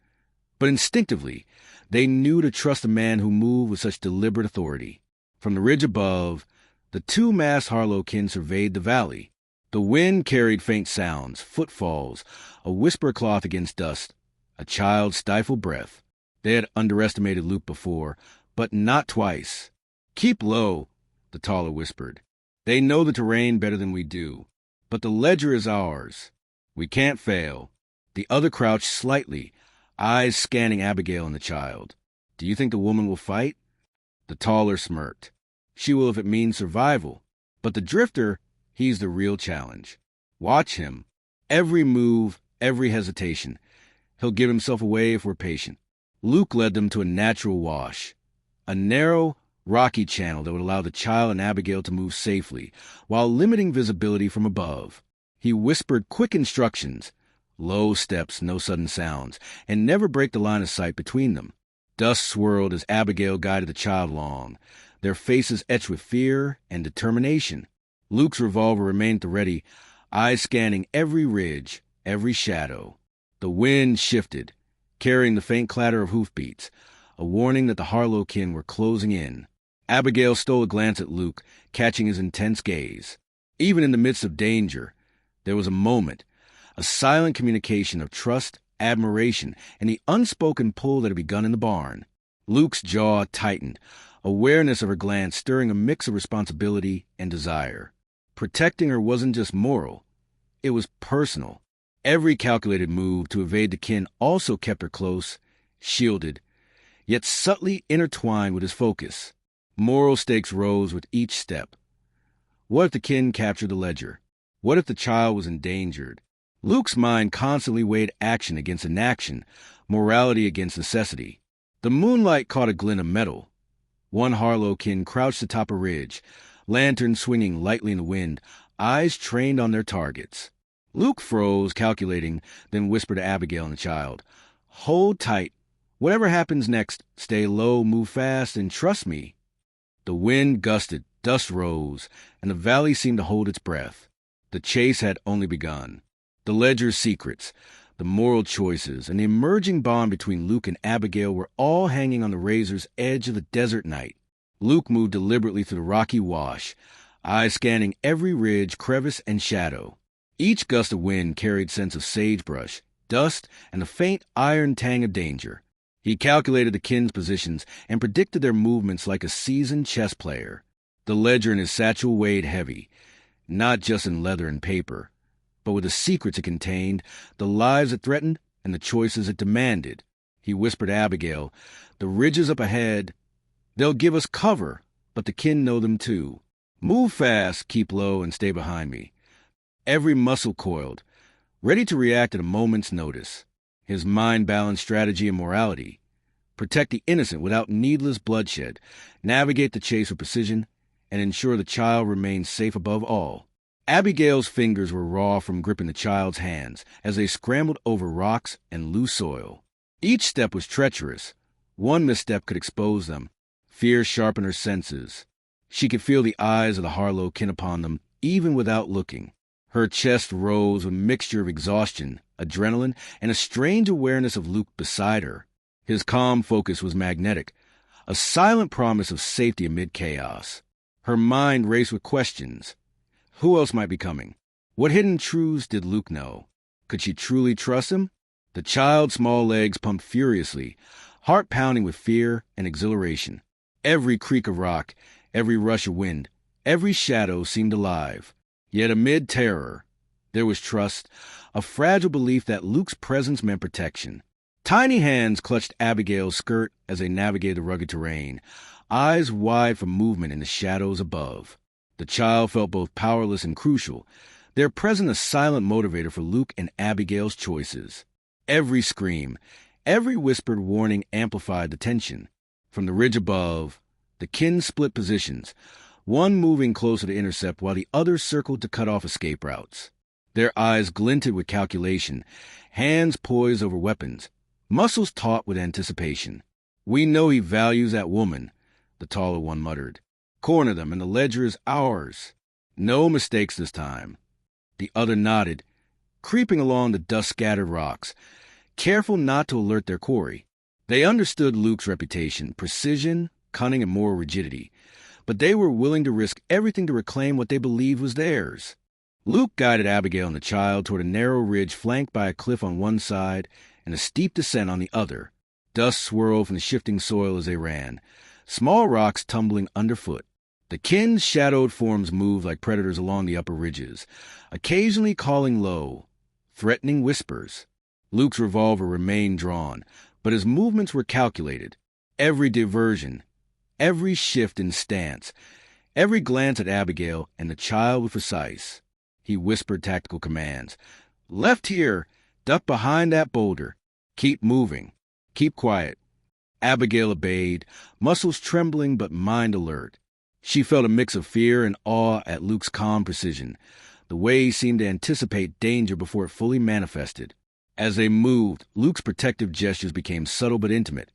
but instinctively, they knew to trust a man who moved with such deliberate authority. From the ridge above, the two masked Harlow kin surveyed the valley. The wind carried faint sounds, footfalls, a whisper cloth against dust, a child's stifled breath. They had underestimated Luke before, but not twice. "Keep low," the taller whispered. "They know the terrain better than we do, but the ledger is ours. We can't fail." The other crouched slightly, eyes scanning Abigail and the child. "Do you think the woman will fight?" The taller smirked. "She will if it means survival. But the drifter, he's the real challenge. Watch him. Every move, every hesitation. He'll give himself away if we're patient." Luke led them to a natural wash, a narrow, rocky channel that would allow the child and Abigail to move safely, while limiting visibility from above. He whispered quick instructions, low steps, no sudden sounds, and never break the line of sight between them. Dust swirled as Abigail guided the child along, their faces etched with fear and determination. Luke's revolver remained at the ready, eyes scanning every ridge, every shadow. The wind shifted, carrying the faint clatter of hoofbeats, a warning that the Harlow kin were closing in. Abigail stole a glance at Luke, catching his intense gaze. Even in the midst of danger, there was a moment, a silent communication of trust, admiration, and the unspoken pull that had begun in the barn. Luke's jaw tightened, awareness of her glance stirring a mix of responsibility and desire. Protecting her wasn't just moral, it was personal. Every calculated move to evade the kin also kept her close, shielded, yet subtly intertwined with his focus. Moral stakes rose with each step. What if the kin captured the ledger? What if the child was endangered? Luke's mind constantly weighed action against inaction, morality against necessity. The moonlight caught a glint of metal. One Harlow kin crouched atop a ridge, lantern swinging lightly in the wind, eyes trained on their targets. Luke froze, calculating, then whispered to Abigail and the child, "Hold tight. Whatever happens next, stay low, move fast, and trust me." The wind gusted, dust rose, and the valley seemed to hold its breath. The chase had only begun. The ledger's secrets, the moral choices, and the emerging bond between Luke and Abigail were all hanging on the razor's edge of the desert night. Luke moved deliberately through the rocky wash, eyes scanning every ridge, crevice, and shadow. Each gust of wind carried scents of sagebrush, dust, and a faint iron tang of danger. He calculated the kin's positions and predicted their movements like a seasoned chess player. The ledger in his satchel weighed heavy, not just in leather and paper, but with the secrets it contained, the lives it threatened, and the choices it demanded. He whispered to Abigail, "The ridges up ahead, they'll give us cover, but the kin know them too. Move fast, keep low, and stay behind me." Every muscle coiled, ready to react at a moment's notice. His mind balanced strategy and morality. Protect the innocent without needless bloodshed, navigate the chase with precision, and ensure the child remains safe above all. Abigail's fingers were raw from gripping the child's hands as they scrambled over rocks and loose soil. Each step was treacherous. One misstep could expose them. Fear sharpened her senses. She could feel the eyes of the Harlow kin upon them, even without looking. Her chest rose with a mixture of exhaustion, adrenaline, and a strange awareness of Luke beside her. His calm focus was magnetic, a silent promise of safety amid chaos. Her mind raced with questions. Who else might be coming? What hidden truths did Luke know? Could she truly trust him? The child's small legs pumped furiously, heart pounding with fear and exhilaration. Every creak of rock, every rush of wind, every shadow seemed alive. Yet amid terror, There was trust, a fragile belief that Luke's presence meant protection. Tiny hands clutched Abigail's skirt as they navigated the rugged terrain, eyes wide for movement in the shadows above. The child felt both powerless and crucial, their presence a silent motivator for Luke and Abigail's choices. Every scream, every whispered warning amplified the tension. From the ridge above, the kin split positions, one moving closer to intercept while the other circled to cut off escape routes. Their eyes glinted with calculation, hands poised over weapons, muscles taut with anticipation. "We know he values that woman," the taller one muttered. "Corner them, and the ledger is ours. No mistakes this time." The other nodded, creeping along the dust-scattered rocks, careful not to alert their quarry. They understood Luke's reputation, precision, cunning, and moral rigidity, but they were willing to risk everything to reclaim what they believed was theirs. Luke guided Abigail and the child toward a narrow ridge flanked by a cliff on one side and a steep descent on the other. Dust swirled from the shifting soil as they ran, small rocks tumbling underfoot. The kin's shadowed forms moved like predators along the upper ridges, occasionally calling low, threatening whispers. Luke's revolver remained drawn, but his movements were calculated. Every diversion, every shift in stance, every glance at Abigail and the child was precise. He whispered tactical commands. "Left here! Duck behind that boulder! Keep moving! Keep quiet!" Abigail obeyed, muscles trembling but mind alert. She felt a mix of fear and awe at Luke's calm precision, the way he seemed to anticipate danger before it fully manifested. As they moved, Luke's protective gestures became subtle but intimate.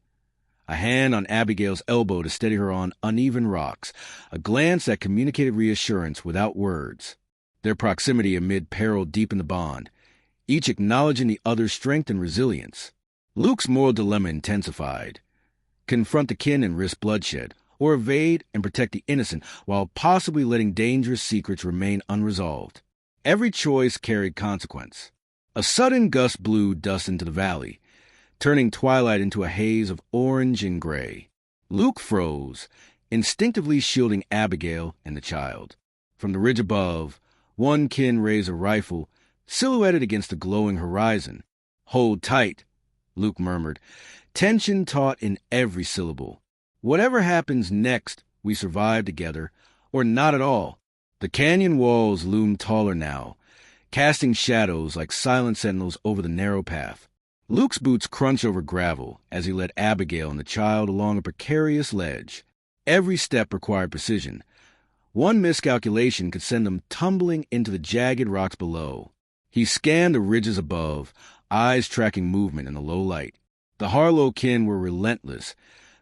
A hand on Abigail's elbow to steady her on uneven rocks, a glance that communicated reassurance without words. Their proximity amid peril deepened the bond, each acknowledging the other's strength and resilience. Luke's moral dilemma intensified. Confront the kin and risk bloodshed, or evade and protect the innocent while possibly letting dangerous secrets remain unresolved. Every choice carried consequence. A sudden gust blew dust into the valley, turning twilight into a haze of orange and gray. Luke froze, instinctively shielding Abigail and the child. From the ridge above, one kin raised a rifle, silhouetted against the glowing horizon. "Hold tight," Luke murmured, tension taut in every syllable. "Whatever happens next, we survive together, or not at all." The canyon walls loomed taller now, casting shadows like silent sentinels over the narrow path. Luke's boots crunched over gravel as he led Abigail and the child along a precarious ledge. Every step required precision. One miscalculation could send them tumbling into the jagged rocks below. He scanned the ridges above, eyes tracking movement in the low light. The Harlow kin were relentless,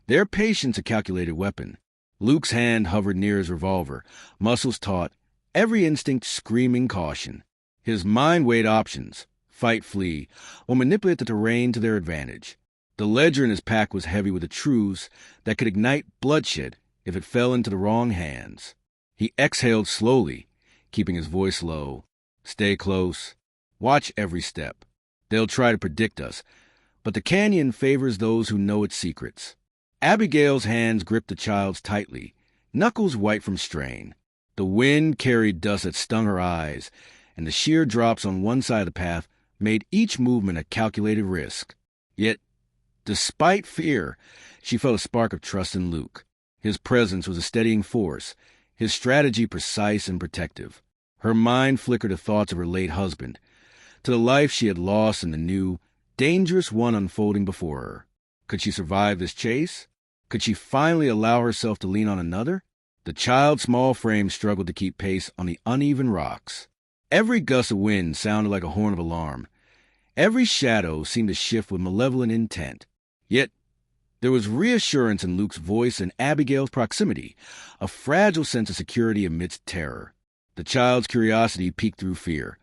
their patience a calculated weapon. Luke's hand hovered near his revolver, muscles taut, every instinct screaming caution. His mind weighed options, fight, flee, or manipulate the terrain to their advantage. The ledger in his pack was heavy with a truce that could ignite bloodshed if it fell into the wrong hands. He exhaled slowly, keeping his voice low. "Stay close. Watch every step. They'll try to predict us, but the canyon favors those who know its secrets." Abigail's hands gripped the child's tightly, knuckles white from strain. The wind carried dust that stung her eyes, and the sheer drops on one side of the path made each movement a calculated risk. Yet, despite fear, she felt a spark of trust in Luke. His presence was a steadying force, his strategy precise and protective. Her mind flickered to thoughts of her late husband, to the life she had lost and the new, dangerous one unfolding before her. Could she survive this chase? Could she finally allow herself to lean on another? The child's small frame struggled to keep pace on the uneven rocks. Every gust of wind sounded like a horn of alarm. Every shadow seemed to shift with malevolent intent. Yet, there was reassurance in Luke's voice and Abigail's proximity, a fragile sense of security amidst terror. The child's curiosity peeked through fear.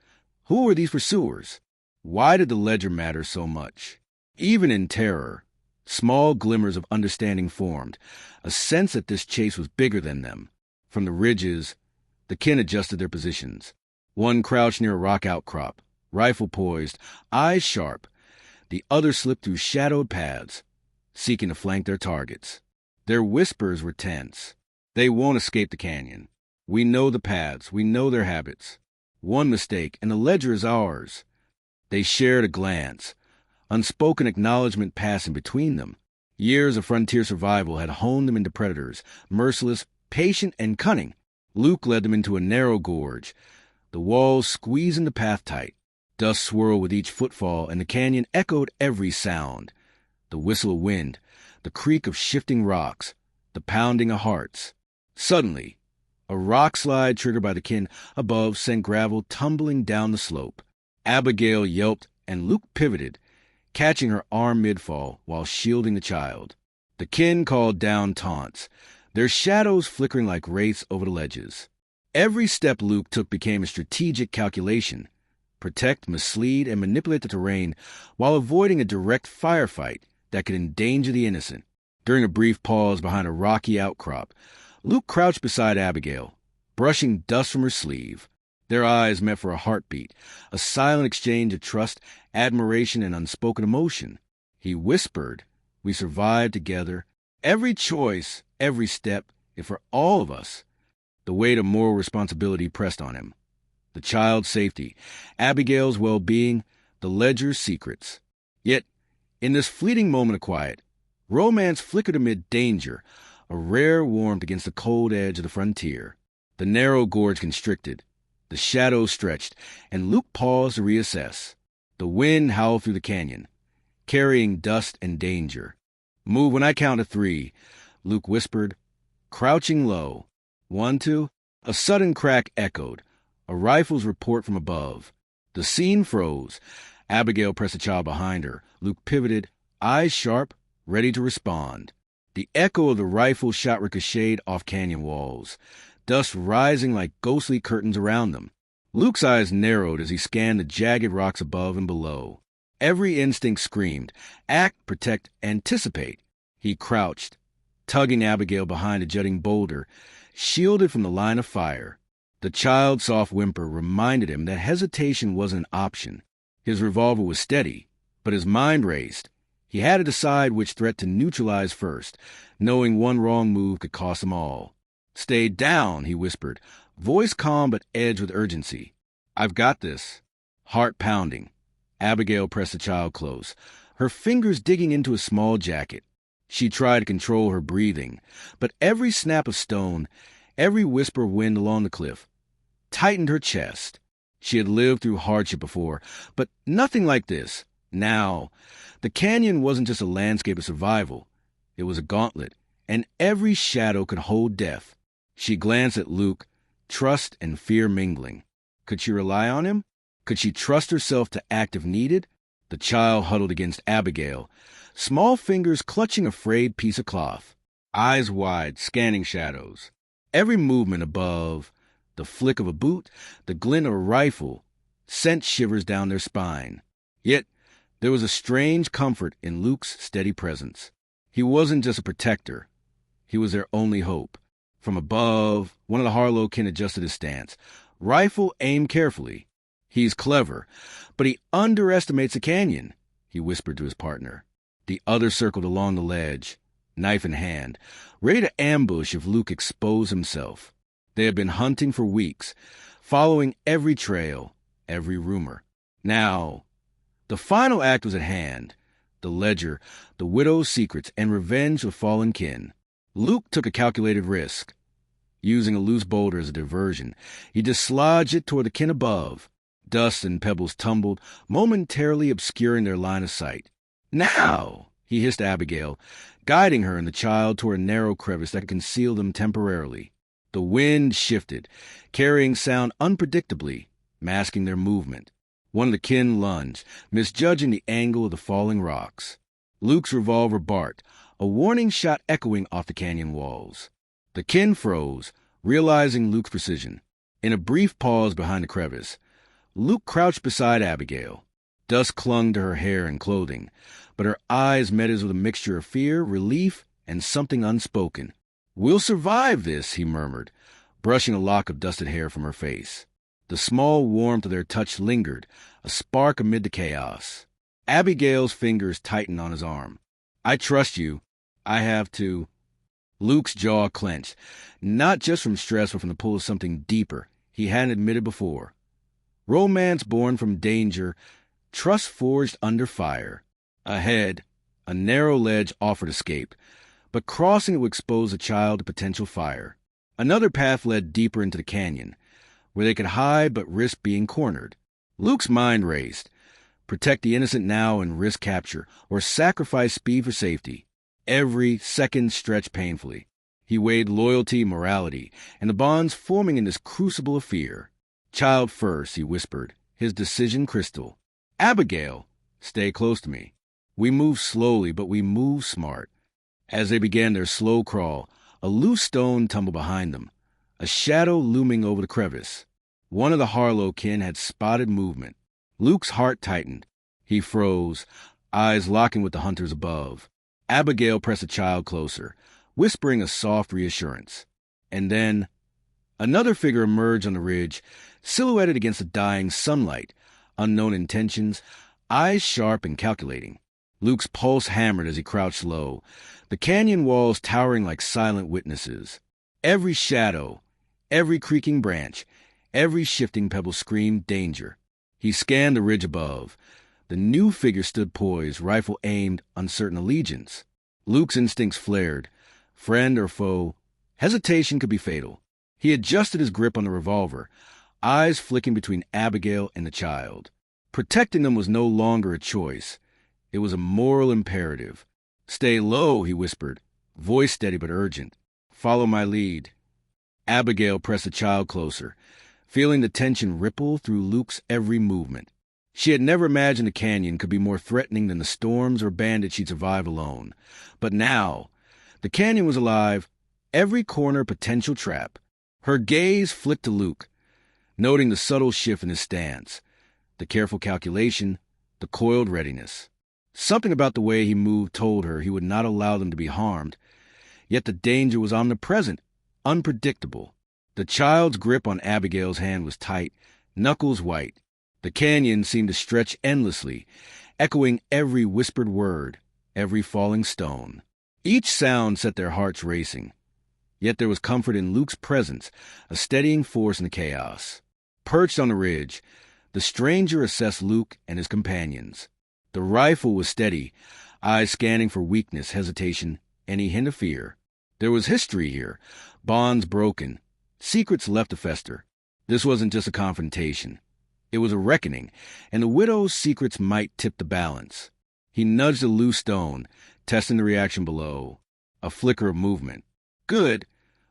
Who were these pursuers? Why did the ledger matter so much? Even in terror, small glimmers of understanding formed, a sense that this chase was bigger than them. From the ridges, the kin adjusted their positions. One crouched near a rock outcrop, rifle poised, eyes sharp. The other slipped through shadowed paths, seeking to flank their targets. Their whispers were tense. "They won't escape the canyon. We know the paths. We know their habits. One mistake, and the ledger is ours. They shared a glance, unspoken acknowledgement passing between them. Years of frontier survival had honed them into predators, merciless, patient, and cunning. Luke led them into a narrow gorge, the walls squeezing the path tight. Dust swirled with each footfall, and the canyon echoed every sound. The whistle of wind, the creak of shifting rocks, the pounding of hearts. Suddenly, a rock slide triggered by the kin above sent gravel tumbling down the slope. Abigail yelped, and Luke pivoted, catching her arm mid-fall while shielding the child. The kin called down taunts, their shadows flickering like wraiths over the ledges. Every step Luke took became a strategic calculation. Protect, mislead, and manipulate the terrain while avoiding a direct firefight that could endanger the innocent. During a brief pause behind a rocky outcrop, Luke crouched beside Abigail, brushing dust from her sleeve. Their eyes met for a heartbeat, a silent exchange of trust, admiration, and unspoken emotion. He whispered, "We survived together. Every choice, every step, if for all of us." The weight of moral responsibility pressed on him. The child's safety, Abigail's well-being, the ledger's secrets. Yet, in this fleeting moment of quiet, romance flickered amid danger, a rare warmth against the cold edge of the frontier. The narrow gorge constricted, the shadows stretched, and Luke paused to reassess. The wind howled through the canyon, carrying dust and danger. "Move when I count to 3, Luke whispered, crouching low. 1, 2. A sudden crack echoed, a rifle's report from above. The scene froze. Abigail pressed the child behind her. Luke pivoted, eyes sharp, ready to respond. The echo of the rifle shot ricocheted off canyon walls, dust rising like ghostly curtains around them. Luke's eyes narrowed as he scanned the jagged rocks above and below. Every instinct screamed, act, protect, anticipate. He crouched, tugging Abigail behind a jutting boulder, shielded from the line of fire. The child's soft whimper reminded him that hesitation wasn't an option. His revolver was steady, but his mind raced. He had to decide which threat to neutralize first, knowing one wrong move could cost them all. "Stay down," he whispered, voice calm but edged with urgency. "I've got this." Heart pounding, Abigail pressed the child close, her fingers digging into his small jacket. She tried to control her breathing, but every snap of stone, every whisper of wind along the cliff, tightened her chest. She had lived through hardship before, but nothing like this. Now, the canyon wasn't just a landscape of survival. It was a gauntlet, and every shadow could hold death. She glanced at Luke, trust and fear mingling. Could she rely on him? Could she trust herself to act if needed? The child huddled against Abigail, small fingers clutching a frayed piece of cloth, eyes wide, scanning shadows. Every movement above, the flick of a boot, the glint of a rifle, sent shivers down their spine. Yet, there was a strange comfort in Luke's steady presence. He wasn't just a protector. He was their only hope. From above, one of the Harlow kin adjusted his stance. Rifle aimed carefully. "He's clever, but he underestimates the canyon," he whispered to his partner. The other circled along the ledge, knife in hand, ready to ambush if Luke exposed himself. They had been hunting for weeks, following every trail, every rumor. Now, the final act was at hand. The ledger, the widow's secrets, and revenge of fallen kin. Luke took a calculated risk. Using a loose boulder as a diversion, he dislodged it toward the kin above. Dust and pebbles tumbled, momentarily obscuring their line of sight. "Now!" he hissed Abigail, guiding her and the child toward a narrow crevice that concealed them temporarily. The wind shifted, carrying sound unpredictably, masking their movement. One of the kin lunged, misjudging the angle of the falling rocks. Luke's revolver barked, a warning shot echoing off the canyon walls. The kin froze, realizing Luke's precision. In a brief pause behind the crevice, Luke crouched beside Abigail. Dust clung to her hair and clothing, but her eyes met his with a mixture of fear, relief, and something unspoken. "We'll survive this," he murmured, brushing a lock of dusted hair from her face. The small warmth of their touch lingered, a spark amid the chaos. Abigail's fingers tightened on his arm. "I trust you. I have to." Luke's jaw clenched, not just from stress but from the pull of something deeper he hadn't admitted before. Romance born from danger, trust forged under fire. Ahead, a narrow ledge offered escape, but crossing it would expose the child to potential fire. Another path led deeper into the canyon, where they could hide but risk being cornered. Luke's mind raced. Protect the innocent now and risk capture, or sacrifice speed for safety. Every second stretched painfully. He weighed loyalty, morality, and the bonds forming in this crucible of fear. Child first, he whispered, his decision crystal. Abigail, stay close to me. We move slowly, but we move smart. As they began their slow crawl, a loose stone tumbled behind them, a shadow looming over the crevice. One of the Harlow kin had spotted movement. Luke's heart tightened. He froze, eyes locking with the hunters above. Abigail pressed the child closer, whispering a soft reassurance. And then another figure emerged on the ridge, silhouetted against the dying sunlight, unknown intentions, eyes sharp and calculating. Luke's pulse hammered as he crouched low, the canyon walls towering like silent witnesses. Every shadow, every creaking branch, every shifting pebble screamed danger. He scanned the ridge above. The new figure stood poised, rifle aimed, uncertain allegiance. Luke's instincts flared. Friend or foe, hesitation could be fatal. He adjusted his grip on the revolver, eyes flicking between Abigail and the child. Protecting them was no longer a choice. It was a moral imperative. Stay low, he whispered, voice steady but urgent. Follow my lead. Abigail pressed the child closer, feeling the tension ripple through Luke's every movement. She had never imagined the canyon could be more threatening than the storms or bandits she'd survive alone. But now, the canyon was alive, every corner potential trap. Her gaze flicked to Luke, noting the subtle shift in his stance, the careful calculation, the coiled readiness. Something about the way he moved told her he would not allow them to be harmed, yet the danger was omnipresent, unpredictable. The child's grip on Abigail's hand was tight, knuckles white. The canyon seemed to stretch endlessly, echoing every whispered word, every falling stone. Each sound set their hearts racing. Yet there was comfort in Luke's presence, a steadying force in the chaos. Perched on the ridge, the stranger assessed Luke and his companions. The rifle was steady, eyes scanning for weakness, hesitation, any hint of fear. There was history here, bonds broken, secrets left to fester. This wasn't just a confrontation. It was a reckoning, and the widow's secrets might tip the balance. He nudged a loose stone, testing the reaction below. A flicker of movement. Good.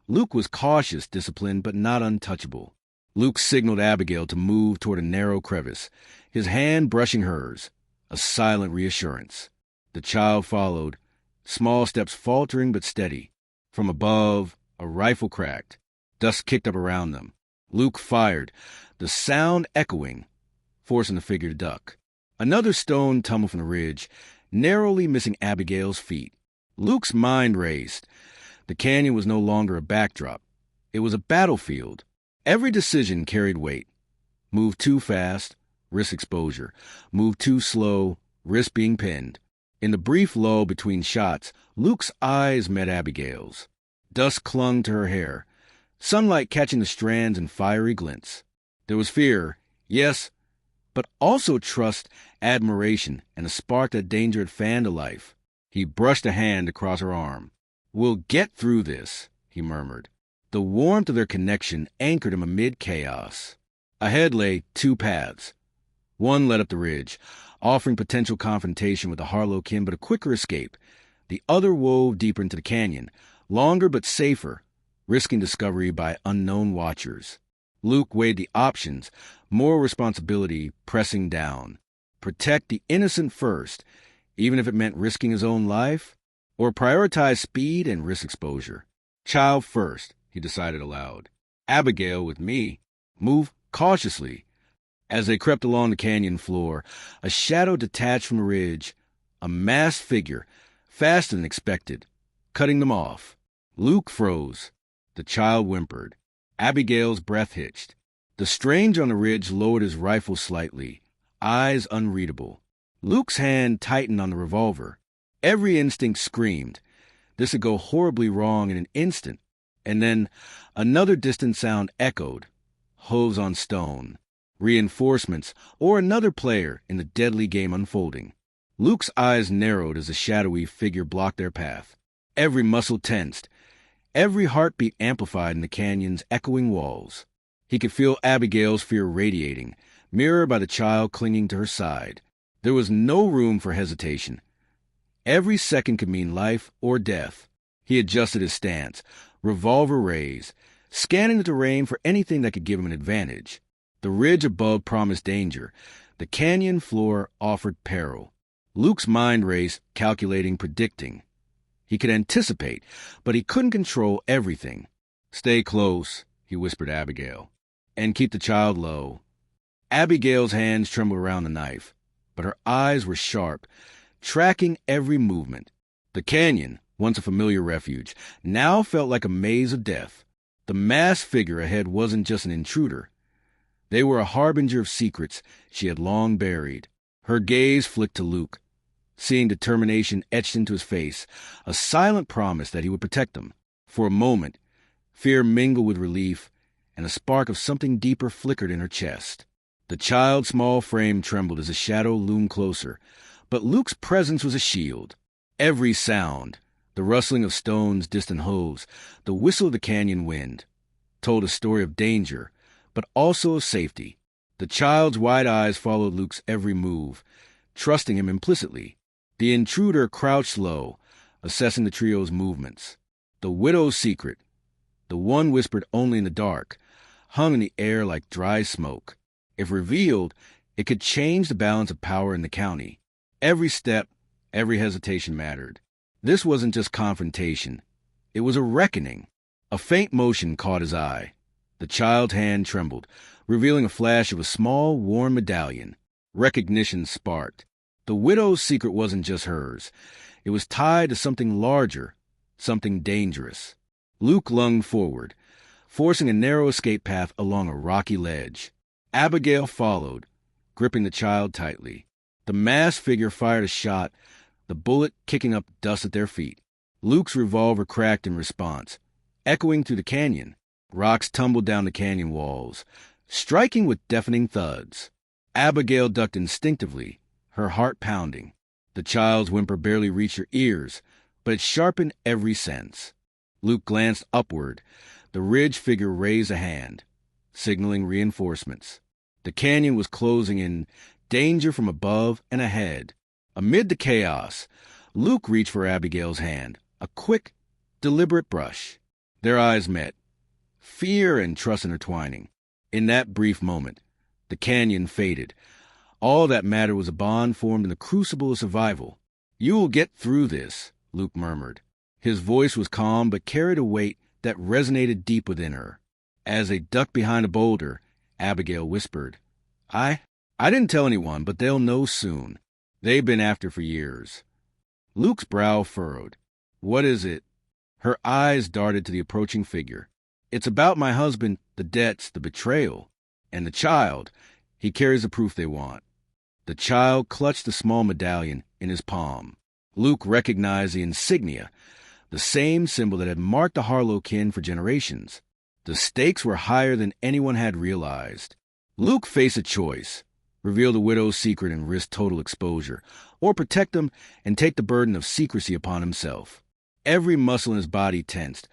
Luke was cautious, disciplined, but not untouchable. Luke signaled Abigail to move toward a narrow crevice, his hand brushing hers, a silent reassurance. The child followed, small steps faltering but steady. From above, a rifle cracked. Dust kicked up around them. Luke fired, the sound echoing, forcing the figure to duck. Another stone tumbled from the ridge, narrowly missing Abigail's feet. Luke's mind raced. The canyon was no longer a backdrop. It was a battlefield. Every decision carried weight. Move too fast, risk exposure. Move too slow, risk being pinned. In the brief lull between shots, Luke's eyes met Abigail's. Dust clung to her hair, sunlight catching the strands in fiery glints. There was fear, yes, but also trust, admiration, and a spark that danger had fanned to life. He brushed a hand across her arm. "We'll get through this," he murmured. The warmth of their connection anchored him amid chaos. Ahead lay two paths. One led up the ridge, offering potential confrontation with the Harlow kin but a quicker escape. The other wove deeper into the canyon, longer but safer, risking discovery by unknown watchers. Luke weighed the options, more responsibility pressing down. Protect the innocent first, even if it meant risking his own life, or prioritize speed and risk exposure. Child first, he decided aloud. Abigail with me. Move cautiously. As they crept along the canyon floor, a shadow detached from the ridge, a masked figure, faster than expected, cutting them off. Luke froze. The child whimpered. Abigail's breath hitched. The stranger on the ridge lowered his rifle slightly, eyes unreadable. Luke's hand tightened on the revolver. Every instinct screamed. This would go horribly wrong in an instant. And then another distant sound echoed. Hooves on stone. reinforcements, or another player in the deadly game unfolding. Luke's eyes narrowed as a shadowy figure blocked their path. Every muscle tensed, every heartbeat amplified in the canyon's echoing walls. He could feel Abigail's fear radiating, mirrored by the child clinging to her side. There was no room for hesitation. Every second could mean life or death. He adjusted his stance, revolver raised, scanning the terrain for anything that could give him an advantage. The ridge above promised danger. The canyon floor offered peril. Luke's mind raced, calculating, predicting. He could anticipate, but he couldn't control everything. "Stay close," he whispered to Abigail, "and keep the child low." Abigail's hands trembled around the knife, but her eyes were sharp, tracking every movement. The canyon, once a familiar refuge, now felt like a maze of death. The masked figure ahead wasn't just an intruder. They were a harbinger of secrets she had long buried. Her gaze flicked to Luke, seeing determination etched into his face, a silent promise that he would protect them. For a moment, fear mingled with relief, and a spark of something deeper flickered in her chest. The child's small frame trembled as a shadow loomed closer, but Luke's presence was a shield. Every sound, the rustling of stones, distant hooves, the whistle of the canyon wind, told a story of danger, but also of safety. The child's wide eyes followed Luke's every move, trusting him implicitly. The intruder crouched low, assessing the trio's movements. The widow's secret, the one whispered only in the dark, hung in the air like dry smoke. If revealed, it could change the balance of power in the county. Every step, every hesitation mattered. This wasn't just confrontation. It was a reckoning. A faint motion caught his eye. The child's hand trembled, revealing a flash of a small, worn medallion. Recognition sparked. The widow's secret wasn't just hers. It was tied to something larger, something dangerous. Luke lunged forward, forcing a narrow escape path along a rocky ledge. Abigail followed, gripping the child tightly. The masked figure fired a shot, the bullet kicking up dust at their feet. Luke's revolver cracked in response, echoing through the canyon. Rocks tumbled down the canyon walls, striking with deafening thuds. Abigail ducked instinctively, her heart pounding. The child's whimper barely reached her ears, but it sharpened every sense. Luke glanced upward. The ridge figure raised a hand, signaling reinforcements. The canyon was closing in, danger from above and ahead. Amid the chaos, Luke reached for Abigail's hand, a quick, deliberate brush. Their eyes met, fear and trust intertwining. In that brief moment, the canyon faded. All that mattered was a bond formed in the crucible of survival. "You will get through this," Luke murmured. His voice was calm but carried a weight that resonated deep within her. As they ducked behind a boulder, Abigail whispered, I didn't tell anyone, but they'll know soon. They've been after for years." Luke's brow furrowed. "What is it?" Her eyes darted to the approaching figure. "It's about my husband, the debts, the betrayal, and the child. He carries the proof they want." The child clutched the small medallion in his palm. Luke recognized the insignia, the same symbol that had marked the Harlow kin for generations. The stakes were higher than anyone had realized. Luke faced a choice: reveal the widow's secret and risk total exposure, or protect them and take the burden of secrecy upon himself. Every muscle in his body tensed,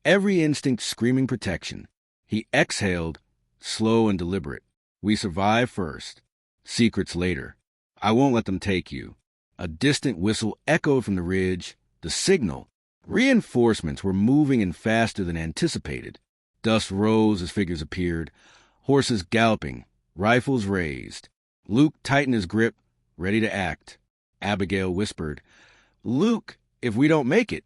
every instinct screaming protection. He exhaled, slow and deliberate. "We survive first, secrets later. I won't let them take you." A distant whistle echoed from the ridge, the signal. Reinforcements were moving in faster than anticipated. Dust rose as figures appeared, horses galloping, rifles raised. Luke tightened his grip, ready to act. Abigail whispered, "Luke, if we don't make it."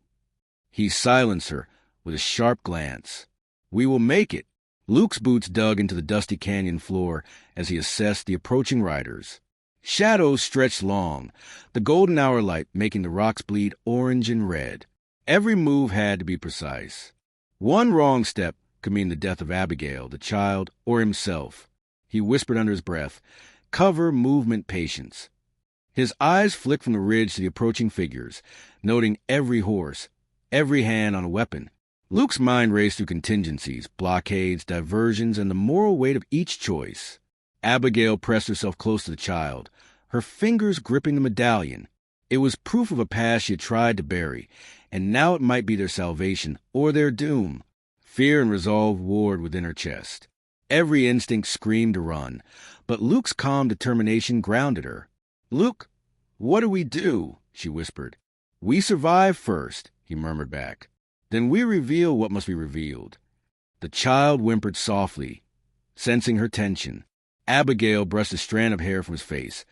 He silenced her with a sharp glance. "We will make it." Luke's boots dug into the dusty canyon floor as he assessed the approaching riders. Shadows stretched long, the golden hour light making the rocks bleed orange and red. Every move had to be precise. One wrong step could mean the death of Abigail, the child, or himself. He whispered under his breath, "Cover, movement, patience." His eyes flicked from the ridge to the approaching figures, noting every horse, every hand on a weapon. Luke's mind raced through contingencies, blockades, diversions, and the moral weight of each choice. Abigail pressed herself close to the child, her fingers gripping the medallion. It was proof of a past she had tried to bury, and now it might be their salvation or their doom. Fear and resolve warred within her chest. Every instinct screamed to run, but Luke's calm determination grounded her. "Luke, what do we do?" she whispered. "We survive first," he murmured back. "Then we reveal what must be revealed." The child whimpered softly, sensing her tension. Abigail brushed a strand of hair from his face,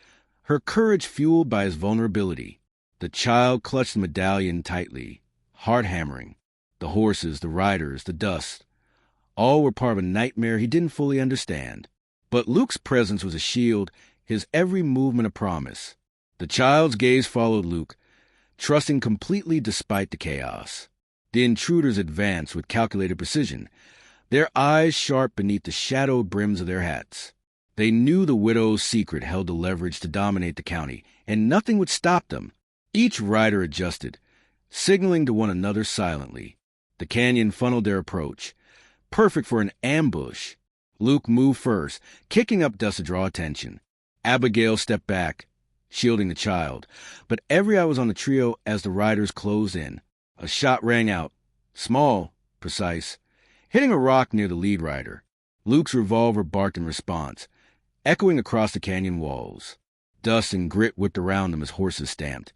her courage fueled by his vulnerability. The child clutched the medallion tightly, heart hammering. The horses, the riders, the dust, all were part of a nightmare he didn't fully understand. But Luke's presence was a shield, his every movement a promise. The child's gaze followed Luke, trusting completely despite the chaos. The intruders advanced with calculated precision, their eyes sharp beneath the shadowed brims of their hats. They knew the widow's secret held the leverage to dominate the county, and nothing would stop them. Each rider adjusted, signaling to one another silently. The canyon funneled their approach, perfect for an ambush. Luke moved first, kicking up dust to draw attention. Abigail stepped back, shielding the child, but every eye was on the trio as the riders closed in. A shot rang out, small, precise, hitting a rock near the lead rider. Luke's revolver barked in response, echoing across the canyon walls. Dust and grit whipped around them as horses stamped,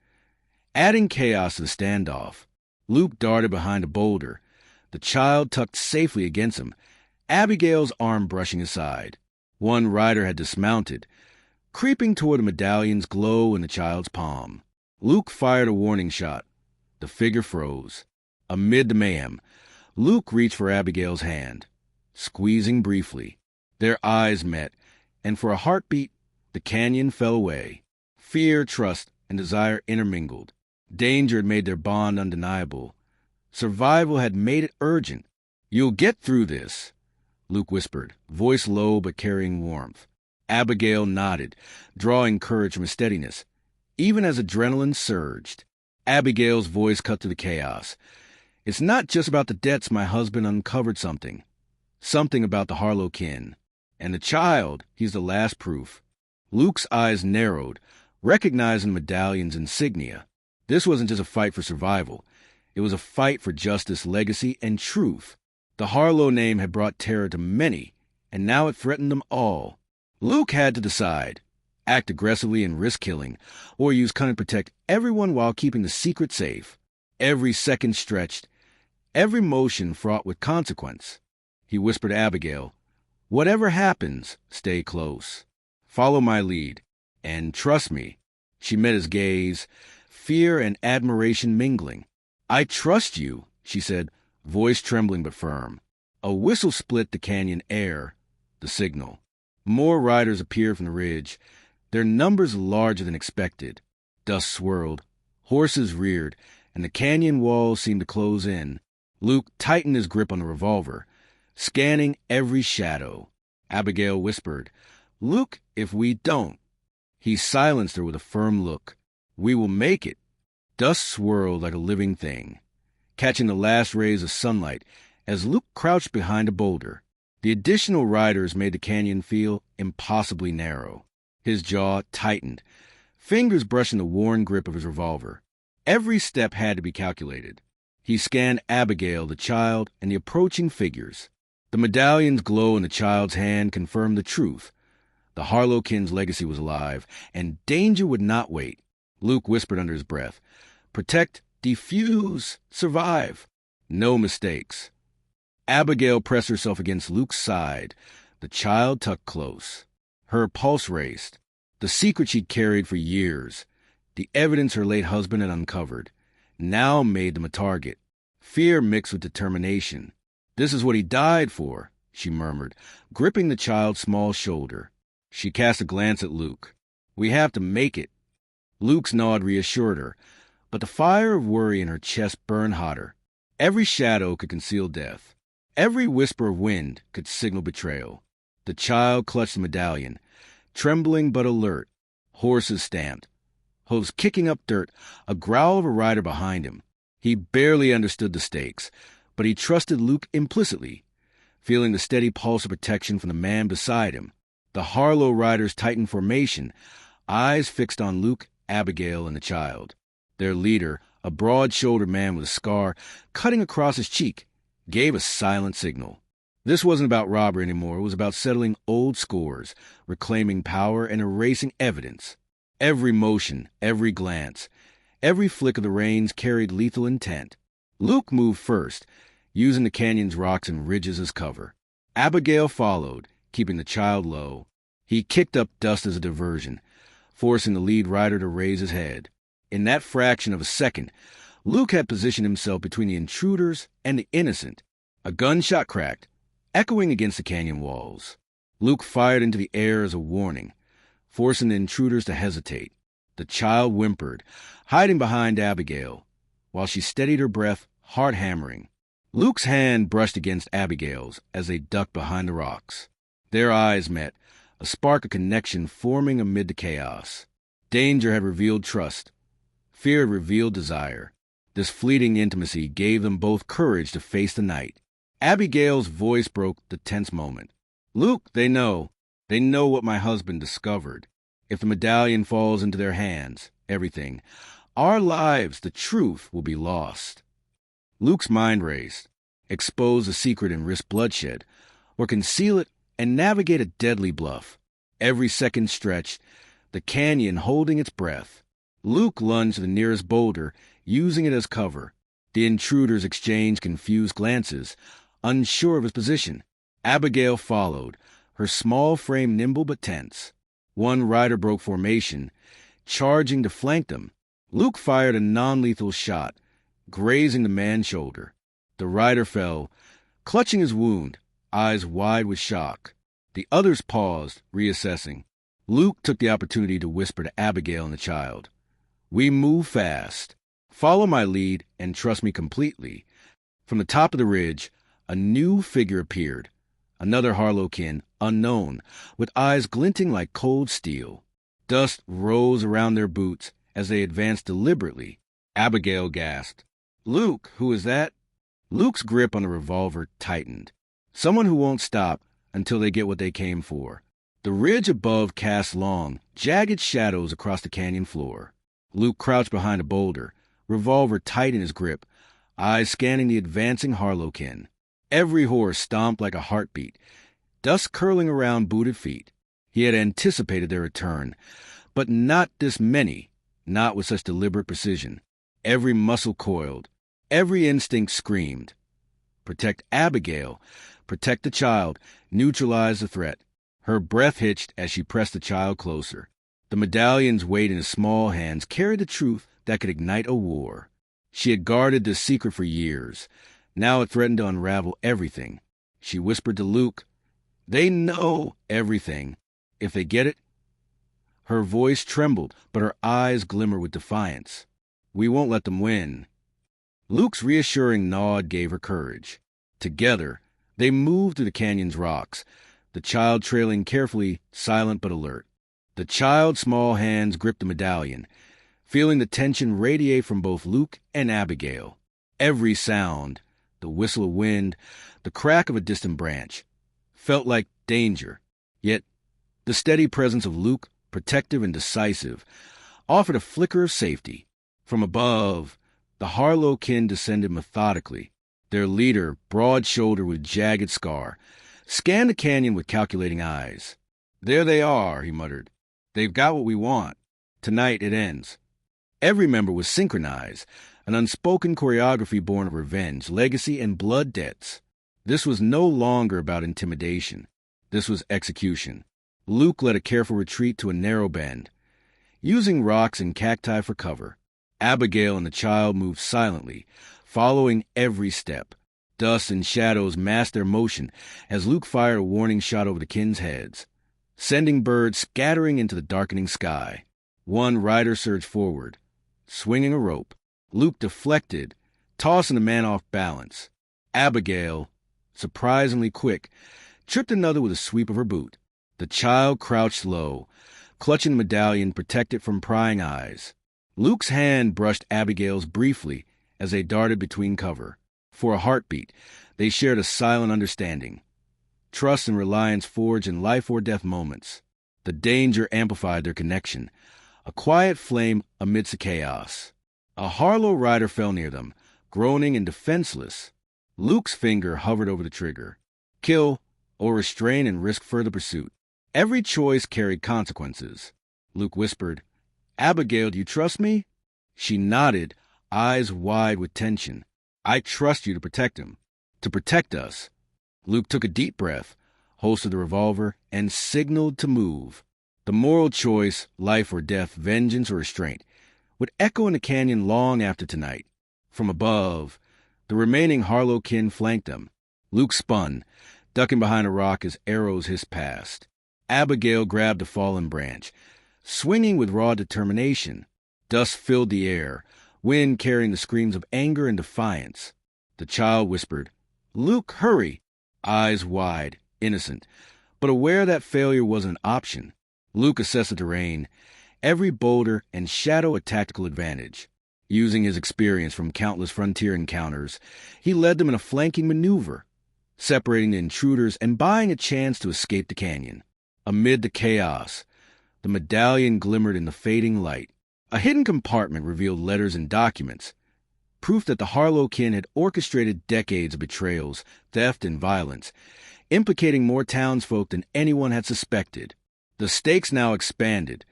adding chaos to the standoff. Luke darted behind a boulder, the child tucked safely against him, Abigail's arm brushing aside. One rider had dismounted, creeping toward the medallion's glow in the child's palm. Luke fired a warning shot. The figure froze. Amid the mayhem, Luke reached for Abigail's hand, squeezing briefly. Their eyes met, and for a heartbeat, the canyon fell away. Fear, trust, and desire intermingled. Danger had made their bond undeniable. Survival had made it urgent. "You'll get through this," Luke whispered, voice low but carrying warmth. Abigail nodded, drawing courage from his steadiness, even as adrenaline surged. Abigail's voice cut through the chaos. "It's not just about the debts. My husband uncovered something. Something about the Harlow kin. And the child, he's the last proof." Luke's eyes narrowed, recognizing the medallion's insignia. This wasn't just a fight for survival. It was a fight for justice, legacy, and truth. The Harlow name had brought terror to many, and now it threatened them all. Luke had to decide: act aggressively and risk killing, or use cunning to protect everyone while keeping the secret safe. Every second stretched, every motion fraught with consequence. He whispered to Abigail, "Whatever happens, stay close. Follow my lead. And trust me." She met his gaze, fear and admiration mingling. "I trust you," she said, voice trembling but firm. A whistle split the canyon air, the signal. More riders appeared from the ridge, their numbers larger than expected. Dust swirled, horses reared, and the canyon walls seemed to close in. Luke tightened his grip on the revolver, scanning every shadow. Abigail whispered, "Luke, if we don't." He silenced her with a firm look. "We will make it." Dust swirled like a living thing, catching the last rays of sunlight as Luke crouched behind a boulder. The additional riders made the canyon feel impossibly narrow. His jaw tightened, fingers brushing the worn grip of his revolver. Every step had to be calculated. He scanned Abigail, the child, and the approaching figures. The medallion's glow in the child's hand confirmed the truth. The Harlow kin's legacy was alive, and danger would not wait. Luke whispered under his breath, "Protect, defuse, survive. No mistakes." Abigail pressed herself against Luke's side, the child tucked close. Her pulse raced. The secret she'd carried for years, the evidence her late husband had uncovered, now made them a target. Fear mixed with determination. "This is what he died for," she murmured, gripping the child's small shoulder. She cast a glance at Luke. "We have to make it." Luke's nod reassured her, but the fire of worry in her chest burned hotter. Every shadow could conceal death. Every whisper of wind could signal betrayal. The child clutched the medallion, trembling but alert. Horses stamped, hooves kicking up dirt, a growl of a rider behind him. He barely understood the stakes, but he trusted Luke implicitly, feeling the steady pulse of protection from the man beside him. The Harlow riders tightened formation, eyes fixed on Luke, Abigail, and the child. Their leader, a broad-shouldered man with a scar cutting across his cheek, gave a silent signal. This wasn't about robbery anymore. It was about settling old scores, reclaiming power, and erasing evidence. Every motion, every glance, every flick of the reins carried lethal intent. Luke moved first, using the canyon's rocks and ridges as cover. Abigail followed, keeping the child low. He kicked up dust as a diversion, forcing the lead rider to raise his head. In that fraction of a second, Luke had positioned himself between the intruders and the innocent. A gunshot cracked, echoing against the canyon walls. Luke fired into the air as a warning, forcing the intruders to hesitate. The child whimpered, hiding behind Abigail, while she steadied her breath, heart hammering. Luke's hand brushed against Abigail's as they ducked behind the rocks. Their eyes met, a spark of connection forming amid the chaos. Danger had revealed trust. Fear had revealed desire. This fleeting intimacy gave them both courage to face the night. Abigail's voice broke the tense moment. "Luke, they know. They know what my husband discovered. If the medallion falls into their hands, everything, our lives, the truth, will be lost." Luke's mind raced. Expose the secret and risk bloodshed, or conceal it and navigate a deadly bluff. Every second stretched, the canyon holding its breath. Luke lunged to the nearest boulder, using it as cover. The intruders exchanged confused glances, unsure of his position. Abigail followed, her small frame nimble but tense. One rider broke formation, charging to flank them. Luke fired a non-lethal shot, grazing the man's shoulder. The rider fell, clutching his wound, eyes wide with shock. The others paused, reassessing. Luke took the opportunity to whisper to Abigail and the child, "We move fast. Follow my lead and trust me completely." From the top of the ridge, a new figure appeared, another Harlow-kin, unknown, with eyes glinting like cold steel. Dust rose around their boots as they advanced deliberately. Abigail gasped, "Luke, who is that?" Luke's grip on the revolver tightened. Someone who won't stop until they get what they came for. The ridge above cast long, jagged shadows across the canyon floor. Luke crouched behind a boulder, revolver tight in his grip, eyes scanning the advancing Harlow-kin. Every horse stomped like a heartbeat, dust curling around booted feet. He had anticipated their return, but not this many, not with such deliberate precision. Every muscle coiled, every instinct screamed. Protect Abigail, protect the child, neutralize the threat. Her breath hitched as she pressed the child closer. The medallion's weight in his small hands carried the truth that could ignite a war. She had guarded this secret for years. Now it threatened to unravel everything. She whispered to Luke, "They know everything. If they get it..." Her voice trembled, but her eyes glimmered with defiance. "We won't let them win." Luke's reassuring nod gave her courage. Together, they moved through the canyon's rocks, the child trailing carefully, silent but alert. The child's small hands gripped the medallion, feeling the tension radiate from both Luke and Abigail. Every sound, the whistle of wind, the crack of a distant branch, felt like danger. Yet the steady presence of Luke, protective and decisive, offered a flicker of safety. From above, the Harlow-kin descended methodically. Their leader, broad-shouldered with jagged scar, scanned the canyon with calculating eyes. "There they are," he muttered. "They've got what we want. Tonight it ends." Every member was synchronized, an unspoken choreography born of revenge, legacy, and blood debts. This was no longer about intimidation. This was execution. Luke led a careful retreat to a narrow bend, using rocks and cacti for cover. Abigail and the child moved silently, following every step. Dust and shadows masked their motion as Luke fired a warning shot over the kin's heads, sending birds scattering into the darkening sky. One rider surged forward, swinging a rope. Luke deflected, tossing the man off balance. Abigail, surprisingly quick, tripped another with a sweep of her boot. The child crouched low, clutching the medallion protected from prying eyes. Luke's hand brushed Abigail's briefly as they darted between cover. For a heartbeat, they shared a silent understanding. Trust and reliance forged in life-or-death moments. The danger amplified their connection. A quiet flame amidst the chaos. A Harlow rider fell near them, groaning and defenseless. Luke's finger hovered over the trigger. Kill, or restrain and risk further pursuit. Every choice carried consequences. Luke whispered, "Abigail, do you trust me?" She nodded, eyes wide with tension. "I trust you to protect him. To protect us." Luke took a deep breath, holstered the revolver, and signaled to move. The moral choice, life or death, vengeance or restraint, would echo in the canyon long after tonight. From above, the remaining Harlow kin flanked them. Luke spun, ducking behind a rock as arrows hissed past. Abigail grabbed a fallen branch, swinging with raw determination. Dust filled the air, wind carrying the screams of anger and defiance. The child whispered, "Luke, hurry!" Eyes wide, innocent, but aware that failure wasn't an option. Luke assessed the terrain, every boulder and shadow a tactical advantage. Using his experience from countless frontier encounters, he led them in a flanking maneuver, separating the intruders and buying a chance to escape the canyon. Amid the chaos, the medallion glimmered in the fading light. A hidden compartment revealed letters and documents, proof that the Harlow kin had orchestrated decades of betrayals, theft, and violence, implicating more townsfolk than anyone had suspected. The stakes now expanded.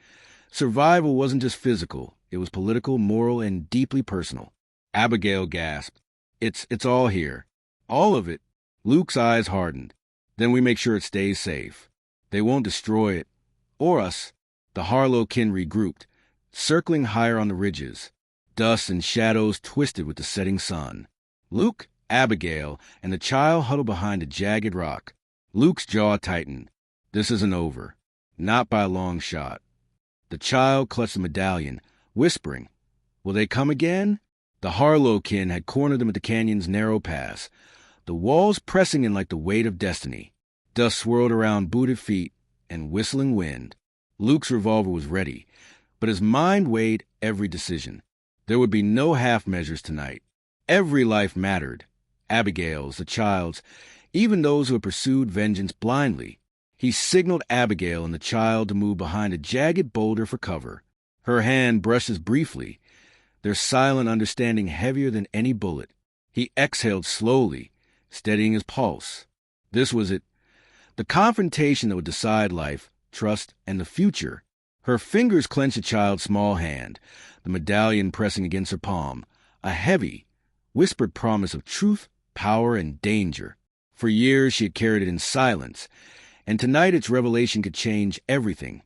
Survival wasn't just physical, it was political, moral, and deeply personal. Abigail gasped, It's all here. All of it." Luke's eyes hardened. "Then we make sure it stays safe. They won't destroy it. Or us." The Harlow kin regrouped, circling higher on the ridges. Dust and shadows twisted with the setting sun. Luke, Abigail, and the child huddled behind a jagged rock. Luke's jaw tightened. This isn't over. Not by a long shot. The child clutched the medallion, whispering, "Will they come again?" The Harlow kin had cornered them at the canyon's narrow pass, the walls pressing in like the weight of destiny. Dust swirled around booted feet and whistling wind. Luke's revolver was ready, but his mind weighed every decision. There would be no half measures tonight. Every life mattered. Abigail's, the child's, even those who had pursued vengeance blindly. He signaled Abigail and the child to move behind a jagged boulder for cover. Her hand brushed us briefly, their silent understanding heavier than any bullet. He exhaled slowly, steadying his pulse. This was it. The confrontation that would decide life, trust, and the future. Her fingers clenched the child's small hand, the medallion pressing against her palm, a heavy, whispered promise of truth, power, and danger. For years she had carried it in silence, and tonight its revelation could change everything.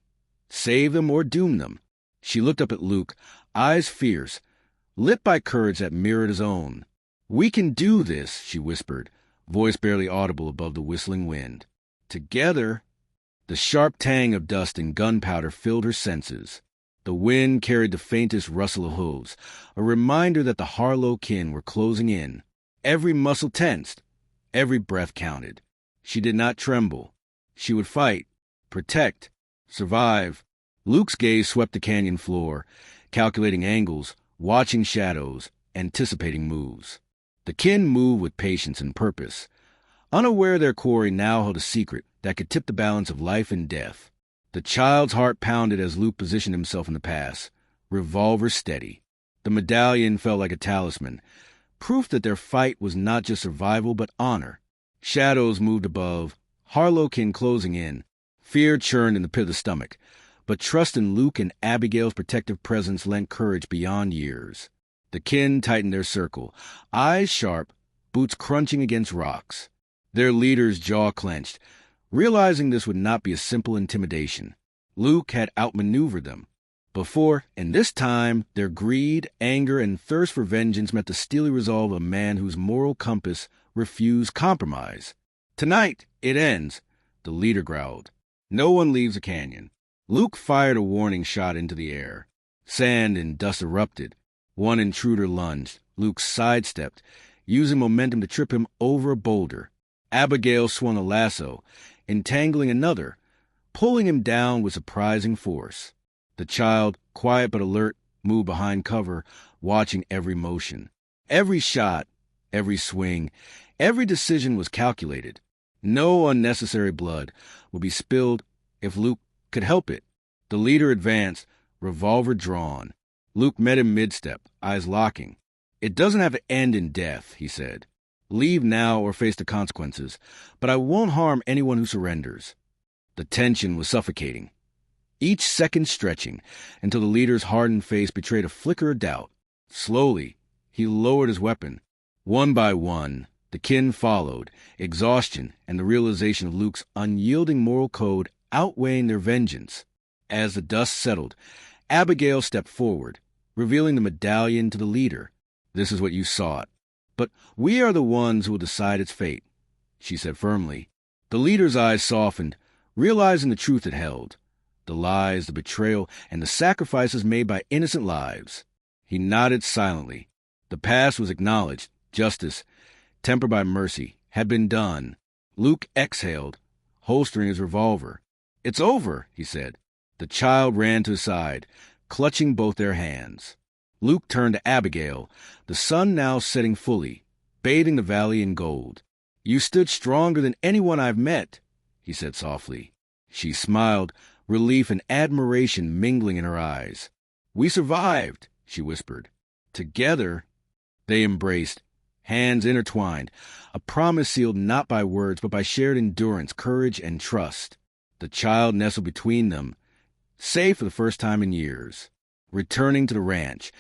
Save them or doom them. She looked up at Luke, eyes fierce, lit by courage that mirrored his own. "We can do this," she whispered, voice barely audible above the whistling wind. Together. The sharp tang of dust and gunpowder filled her senses. The wind carried the faintest rustle of hooves, a reminder that the Harlow kin were closing in. Every muscle tensed, every breath counted. She did not tremble. She would fight, protect, survive. Luke's gaze swept the canyon floor, calculating angles, watching shadows, anticipating moves. The kin moved with patience and purpose, unaware their quarry now held a secret that could tip the balance of life and death. The child's heart pounded as Luke positioned himself in the pass, revolver steady. The medallion felt like a talisman, proof that their fight was not just survival but honor. Shadows moved above, Harlow kin closing in. Fear churned in the pit of the stomach, but trust in Luke and Abigail's protective presence lent courage beyond years. The kin tightened their circle, eyes sharp, boots crunching against rocks. Their leader's jaw clenched, realizing this would not be a simple intimidation. Luke had outmaneuvered them before, and this time their greed, anger, and thirst for vengeance met the steely resolve of a man whose moral compass refused compromise. "Tonight, it ends," the leader growled. "No one leaves the canyon." Luke fired a warning shot into the air. Sand and dust erupted. One intruder lunged. Luke sidestepped, using momentum to trip him over a boulder. Abigail swung a lasso, entangling another, pulling him down with surprising force. The child, quiet but alert, moved behind cover, watching every motion. Every shot, every swing, every decision was calculated. No unnecessary blood would be spilled if Luke could help it. The leader advanced, revolver drawn. Luke met him mid-step, eyes locking. "It doesn't have to end in death," he said. "Leave now or face the consequences, but I won't harm anyone who surrenders." The tension was suffocating, each second stretching until the leader's hardened face betrayed a flicker of doubt. Slowly, he lowered his weapon. One by one, the kin followed, exhaustion and the realization of Luke's unyielding moral code outweighing their vengeance. As the dust settled, Abigail stepped forward, revealing the medallion to the leader. "This is what you sought. But we are the ones who will decide its fate," she said firmly. The leader's eyes softened, realizing the truth it held. The lies, the betrayal, and the sacrifices made by innocent lives. He nodded silently. The past was acknowledged. Justice, tempered by mercy, had been done. Luke exhaled, holstering his revolver. "It's over," he said. The child ran to his side, clutching both their hands. Luke turned to Abigail, the sun now setting fully, bathing the valley in gold. "You stood stronger than anyone I've met," he said softly. She smiled, relief and admiration mingling in her eyes. "We survived," she whispered. Together, they embraced, hands intertwined, a promise sealed not by words but by shared endurance, courage, and trust. The child nestled between them, safe for the first time in years. Returning to the ranch,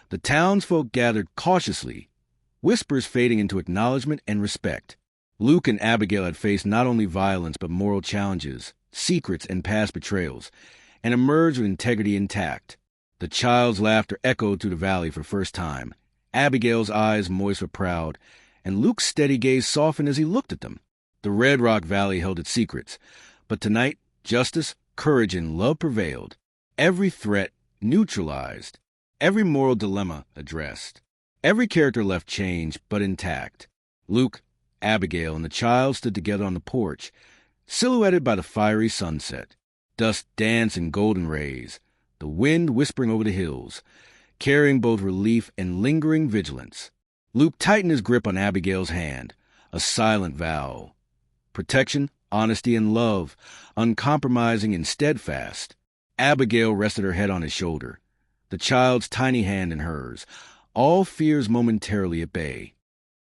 the townsfolk gathered cautiously, whispers fading into acknowledgement and respect. Luke and Abigail had faced not only violence but moral challenges, secrets, and past betrayals, and emerged with integrity intact. The child's laughter echoed through the valley for the first time. Abigail's eyes moist with proud, and Luke's steady gaze softened as he looked at them. The Red Rock Valley held its secrets, but tonight justice, courage, and love prevailed. Every threat neutralized, every moral dilemma addressed. Every character left changed but intact. Luke, Abigail, and the child stood together on the porch, silhouetted by the fiery sunset. Dust danced in golden rays, the wind whispering over the hills, carrying both relief and lingering vigilance. Luke tightened his grip on Abigail's hand, a silent vow. Protection, honesty, and love, uncompromising and steadfast. Abigail rested her head on his shoulder, the child's tiny hand in hers, all fears momentarily at bay.